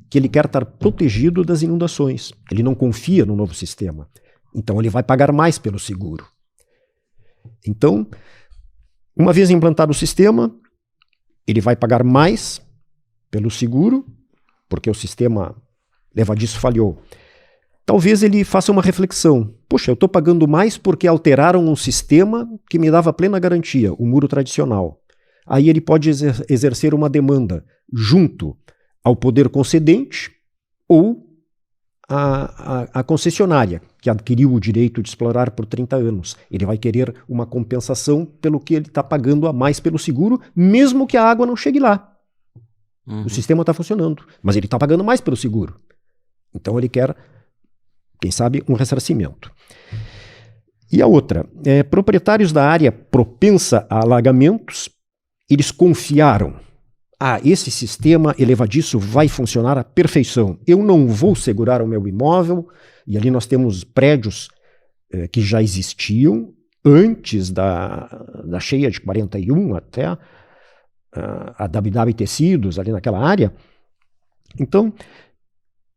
que ele quer estar protegido das inundações. Ele não confia no novo sistema. Então ele vai pagar mais pelo seguro. Então, uma vez implantado o sistema, ele vai pagar mais pelo seguro, porque o sistema levadiço falhou. Talvez ele faça uma reflexão. Poxa, eu estou pagando mais porque alteraram um sistema que me dava plena garantia, o muro tradicional. Aí ele pode exercer uma demanda junto ao poder concedente ou à concessionária, que adquiriu o direito de explorar por 30 anos. Ele vai querer uma compensação pelo que ele está pagando a mais pelo seguro, mesmo que a água não chegue lá. O sistema está funcionando, mas ele está pagando mais pelo seguro. Então ele quer Quem sabe um ressarcimento. E a outra, proprietários da área propensa a alagamentos, eles confiaram. Esse sistema elevadiço vai funcionar à perfeição. Eu não vou segurar o meu imóvel. E ali nós temos prédios que já existiam antes da cheia de 41 até a WW Tecidos, ali naquela área. Então,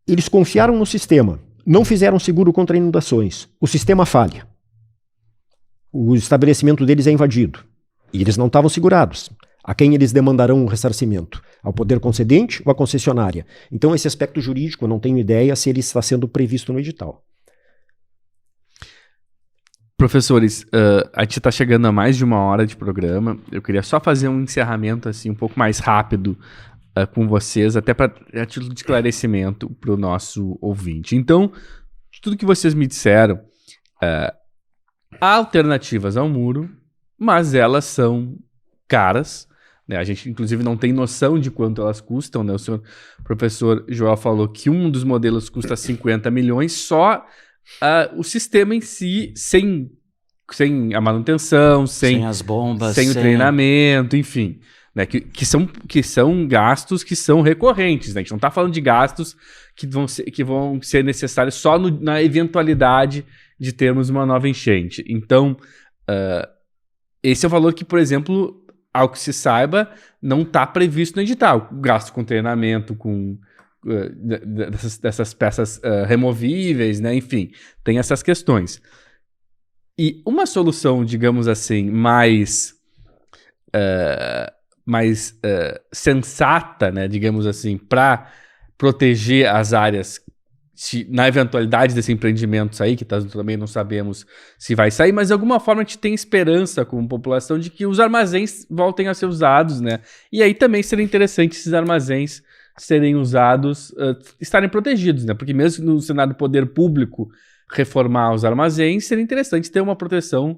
eles confiaram no sistema, não fizeram seguro contra inundações. O sistema falha. O estabelecimento deles é invadido. E eles não estavam segurados. A quem eles demandarão um ressarcimento? Ao poder concedente ou à concessionária? Então, esse aspecto jurídico, eu não tenho ideia se ele está sendo previsto no edital. Professores, a gente está chegando a mais de 1 hora de programa. Eu queria só fazer um encerramento assim, um pouco mais rápido com vocês, até para título de esclarecimento para o nosso ouvinte. Então, de tudo que vocês me disseram, há alternativas ao muro, mas elas são caras, né? A gente, inclusive, não tem noção de quanto elas custam, né? O senhor professor Joel falou que um dos modelos custa 50 milhões, só o sistema em si, sem a manutenção, sem as bombas, sem o treinamento, enfim, né? Que são gastos que são recorrentes, né? A gente não está falando de gastos que vão ser necessários só na eventualidade de termos uma nova enchente. Então, esse é o valor que, por exemplo, ao que se saiba, não está previsto no edital. O gasto com treinamento, dessas peças removíveis, né? Enfim, tem essas questões. E uma solução, digamos assim, mais sensata, né? Digamos assim, para proteger as áreas na eventualidade desse empreendimento sair, que também não sabemos se vai sair, mas de alguma forma a gente tem esperança como população de que os armazéns voltem a ser usados, né? E aí também seria interessante esses armazéns serem usados, estarem protegidos, né? Porque mesmo no Senado Poder Público reformar os armazéns, seria interessante ter uma proteção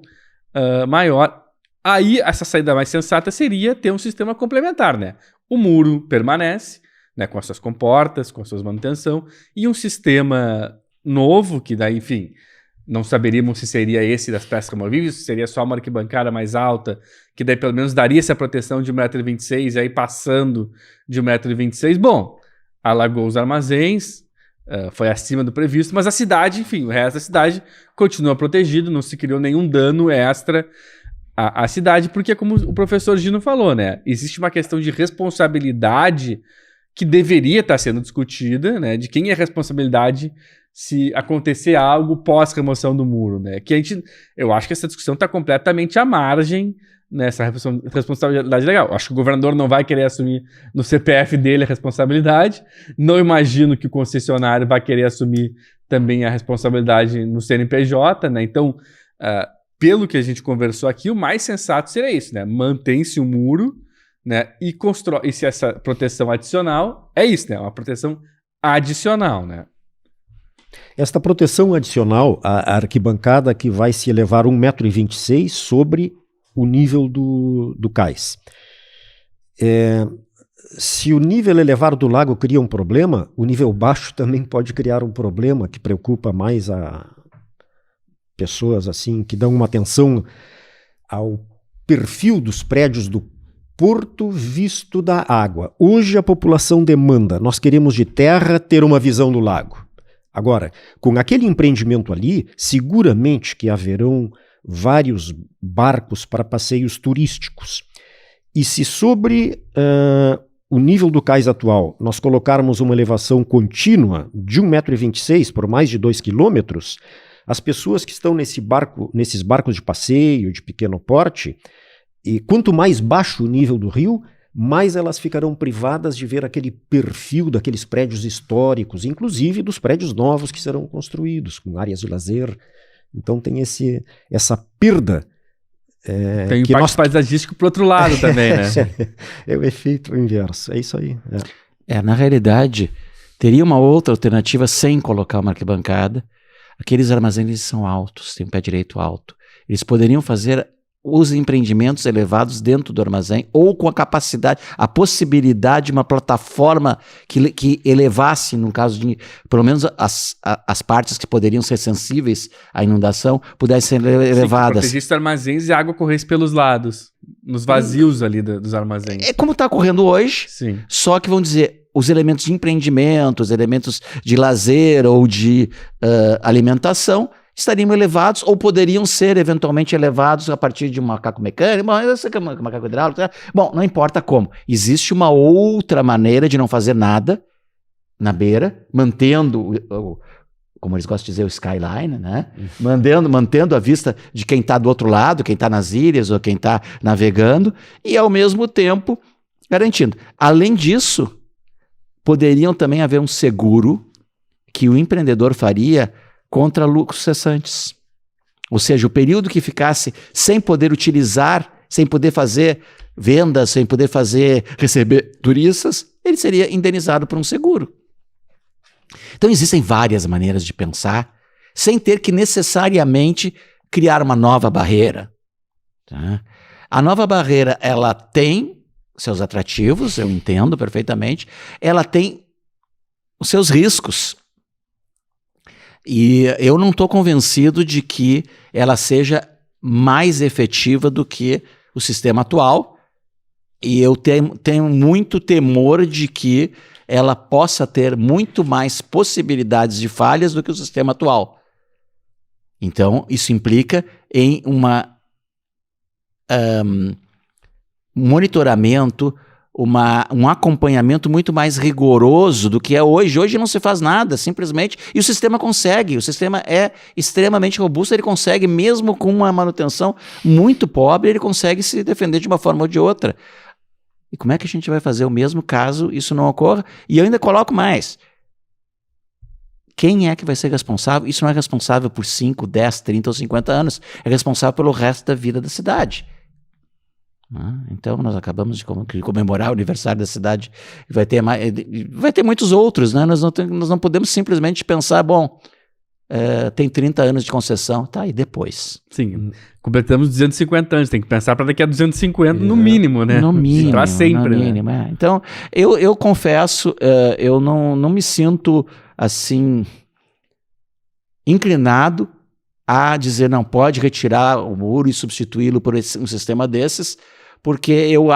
maior. Aí, essa saída mais sensata seria ter um sistema complementar, né? O muro permanece, né, com as suas comportas, com a sua manutenção, e um sistema novo, que daí, enfim, não saberíamos se seria esse das peças removíveis, se seria só uma arquibancada mais alta, que daí pelo menos daria essa proteção de 1,26 m, e aí passando de 1,26 m, bom, alagou os armazéns, foi acima do previsto, mas a cidade, enfim, o resto da cidade continua protegido, não se criou nenhum dano extra à cidade, porque como o professor Gino falou, né, existe uma questão de responsabilidade que deveria estar sendo discutida, né, de quem é a responsabilidade se acontecer algo pós-remoção do muro, né, eu acho que essa discussão está completamente à margem nessa responsabilidade legal. Acho que o governador não vai querer assumir no CPF dele a responsabilidade, não imagino que o concessionário vai querer assumir também a responsabilidade no CNPJ, né, então, pelo que a gente conversou aqui, o mais sensato seria isso, né, mantém-se o muro, né, e se essa proteção adicional é isso, né, uma proteção adicional, né. Esta proteção adicional, a arquibancada que vai se elevar 1,26 m sobre o nível do cais. Se o nível elevado do lago cria um problema, o nível baixo também pode criar um problema que preocupa mais a pessoas assim que dão uma atenção ao perfil dos prédios do porto visto da água. Hoje a população demanda, nós queremos de terra ter uma visão do lago. Agora, com aquele empreendimento ali, seguramente que haverão vários barcos para passeios turísticos. E se sobre o nível do cais atual nós colocarmos uma elevação contínua de 1,26 m por mais de 2 km, as pessoas que estão nesses barcos de passeio, de pequeno porte, e quanto mais baixo o nível do rio, mais elas ficarão privadas de ver aquele perfil daqueles prédios históricos, inclusive dos prédios novos que serão construídos, com áreas de lazer. Então tem essa perda. Tem um impacto paisagístico para o outro lado também, né? É o efeito inverso, é isso aí. Na realidade, teria uma outra alternativa sem colocar uma arquibancada. Aqueles armazéns são altos, têm um pé direito alto. Eles poderiam fazer os empreendimentos elevados dentro do armazém ou com a capacidade, a possibilidade de uma plataforma que elevasse, no caso de, pelo menos as partes que poderiam ser sensíveis à inundação, pudessem ser elevadas. Protegesse os armazéns e a água corresse pelos lados, nos vazios ali dos armazéns. É como está ocorrendo hoje, Sim. só que, vamos dizer, os elementos de empreendimento, os elementos de lazer ou de alimentação estariam elevados ou poderiam ser eventualmente elevados a partir de um macaco mecânico, macaco hidráulico, bom, não importa como. Existe uma outra maneira de não fazer nada na beira, mantendo, como eles gostam de dizer, o skyline, né? Mantendo a vista de quem está do outro lado, quem está nas ilhas ou quem está navegando, e ao mesmo tempo garantindo. Além disso, poderiam também haver um seguro que o empreendedor faria contra lucros cessantes. Ou seja, o período que ficasse sem poder utilizar, sem poder fazer vendas, sem poder receber turistas, ele seria indenizado por um seguro. Então existem várias maneiras de pensar, sem ter que necessariamente criar uma nova barreira. Tá? A nova barreira, ela tem seus atrativos, eu entendo perfeitamente, ela tem os seus riscos. E eu não estou convencido de que ela seja mais efetiva do que o sistema atual. E eu tenho muito temor de que ela possa ter muito mais possibilidades de falhas do que o sistema atual. Então, isso implica em monitoramento, um acompanhamento muito mais rigoroso do que é hoje. Hoje não se faz nada, simplesmente, e o sistema consegue, o sistema é extremamente robusto, ele consegue, mesmo com uma manutenção muito pobre, ele consegue se defender de uma forma ou de outra. E como é que a gente vai fazer o mesmo caso isso não ocorra? E eu ainda coloco mais. Quem é que vai ser responsável? Isso não é responsável por 5, 10, 30 ou 50 anos, é responsável pelo resto da vida da cidade. Então nós acabamos de comemorar o aniversário da cidade, vai ter muitos outros, né? Nós não podemos simplesmente pensar, bom, tem 30 anos de concessão, tá, e depois? Sim, completamos 250 anos, tem que pensar para daqui a 250 no mínimo, né? No mínimo, para sempre, no mínimo, né? Então, eu confesso, eu não me sinto, assim, inclinado a dizer, não, pode retirar o muro e substituí-lo por um sistema desses, porque eu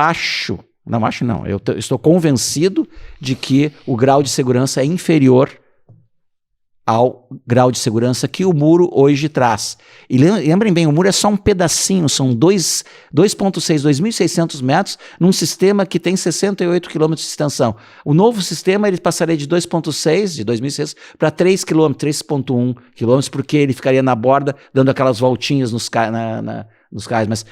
estou convencido de que o grau de segurança é inferior ao grau de segurança que o muro hoje traz. E lembrem bem, o muro é só um pedacinho, são 2,600 metros num sistema que tem 68 quilômetros de extensão. O novo sistema ele passaria de 2,6, de 2.600, para 3 quilômetros, 3,1 quilômetros, porque ele ficaria na borda, dando aquelas voltinhas nos cais, mas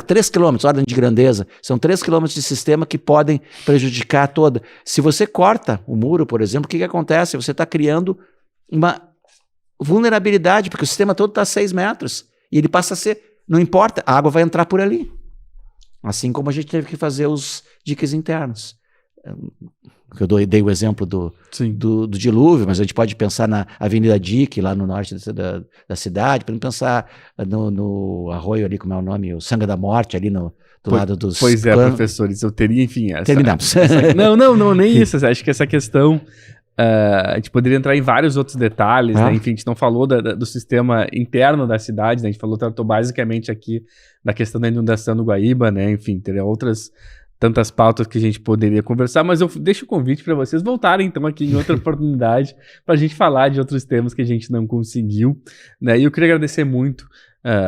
3 quilômetros, ordem de grandeza, são 3 quilômetros de sistema que podem prejudicar toda. Se você corta o muro, por exemplo, o que acontece? Você está criando uma vulnerabilidade, porque o sistema todo está a 6 metros, e ele passa a ser, não importa, a água vai entrar por ali. Assim como a gente teve que fazer os diques internos. Eu dei o exemplo do dilúvio, mas a gente pode pensar na Avenida Dique, lá no norte da cidade, podemos pensar no arroio ali, como é o nome, o Sanga da Morte, ali do lado dos... Pois é, professores, eu teria, enfim... Terminamos. Não, nem isso, acho que essa questão... a gente poderia entrar em vários outros detalhes, né? Enfim, a gente não falou do sistema interno da cidade, né? A gente tratou basicamente aqui da questão da inundação do Guaíba, né? Enfim, teria outras tantas pautas que a gente poderia conversar, mas eu deixo o convite para vocês voltarem então aqui em outra oportunidade para a gente falar de outros temas que a gente não conseguiu, né? E eu queria agradecer muito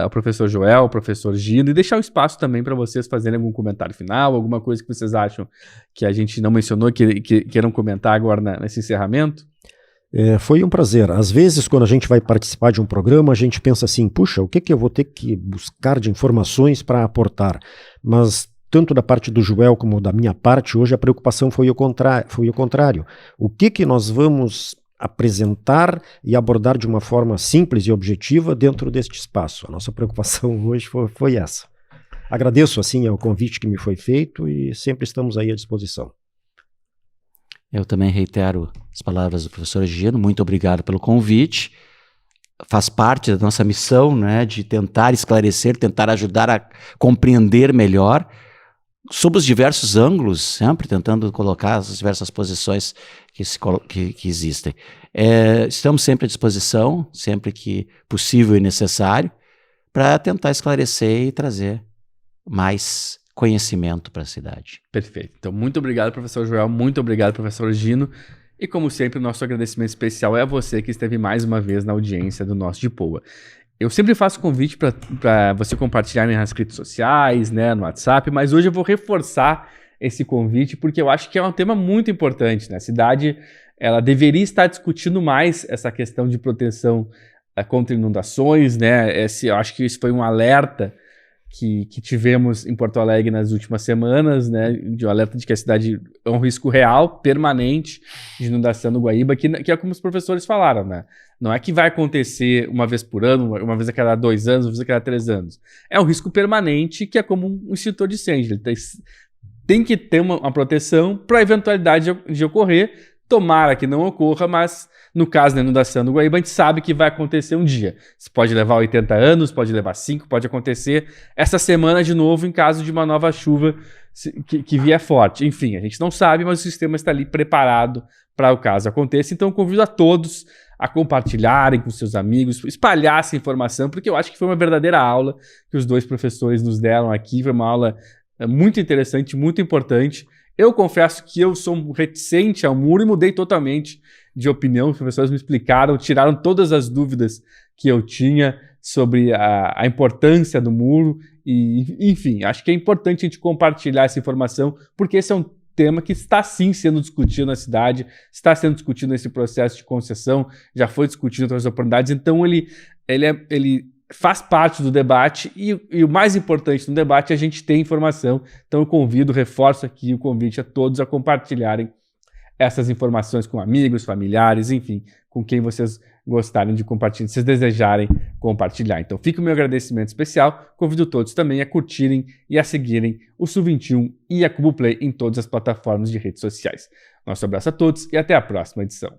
ao professor Joel, ao professor Gino, e deixar o espaço também para vocês fazerem algum comentário final, alguma coisa que vocês acham que a gente não mencionou, que queiram comentar agora nesse encerramento. Foi um prazer. Às vezes, quando a gente vai participar de um programa, a gente pensa assim, puxa, o que eu vou ter que buscar de informações para aportar? Mas tanto da parte do Joel como da minha parte, hoje a preocupação foi o contrário. O que nós vamos apresentar e abordar de uma forma simples e objetiva dentro deste espaço? A nossa preocupação hoje foi essa. Agradeço, assim, o convite que me foi feito e sempre estamos aí à disposição. Eu também reitero as palavras do professor Gino, muito obrigado pelo convite. faz parte da nossa missão, né, de tentar esclarecer, tentar ajudar a compreender melhor, sob os diversos ângulos, sempre tentando colocar as diversas posições que existem. Estamos sempre à disposição, sempre que possível e necessário, para tentar esclarecer e trazer mais conhecimento para a cidade. Perfeito. Então, muito obrigado, professor Joel. Muito obrigado, professor Gino. E, como sempre, o nosso agradecimento especial é a você que esteve mais uma vez na audiência do nosso Dipoa. Eu sempre faço convite para você compartilhar nas redes sociais, né, no WhatsApp, mas hoje eu vou reforçar esse convite porque eu acho que é um tema muito importante, né? A cidade, ela deveria estar discutindo mais essa questão de proteção contra inundações, né? Eu acho que isso foi um alerta que tivemos em Porto Alegre nas últimas semanas, né, de um alerta de que a cidade é um risco real, permanente, de inundação no Guaíba, que é como os professores falaram, né? Não é que vai acontecer uma vez por ano, uma vez a cada 2 anos, uma vez a cada 3 anos. É um risco permanente que é como um extintor de incêndio. Ele tem que ter uma proteção para a eventualidade de ocorrer. Tomara que não ocorra, mas no caso da inundação do Guaíba, a gente sabe que vai acontecer um dia. Isso pode levar 80 anos, pode levar 5, pode acontecer essa semana de novo em caso de uma nova chuva que vier forte. Enfim, a gente não sabe, mas o sistema está ali preparado para o caso aconteça. Então, eu convido a todos a compartilharem com seus amigos, espalhar essa informação, porque eu acho que foi uma verdadeira aula que os 2 professores nos deram aqui. Foi uma aula muito interessante, muito importante. Eu confesso que eu sou reticente ao muro e mudei totalmente de opinião. Os professores me explicaram, tiraram todas as dúvidas que eu tinha sobre a importância do muro. E, enfim, acho que é importante a gente compartilhar essa informação, porque esse é um tema que está sim sendo discutido na cidade, está sendo discutido nesse processo de concessão, já foi discutido em outras oportunidades, então ele faz parte do debate e o mais importante no debate é a gente ter informação. Então eu convido, reforço aqui o convite a todos a compartilharem essas informações com amigos, familiares, enfim, com quem vocês gostarem de compartilhar, se vocês desejarem compartilhar. Então fica o meu agradecimento especial, convido todos também a curtirem e a seguirem o Sul21 e a Cubo Play em todas as plataformas de redes sociais. Nosso abraço a todos e até a próxima edição.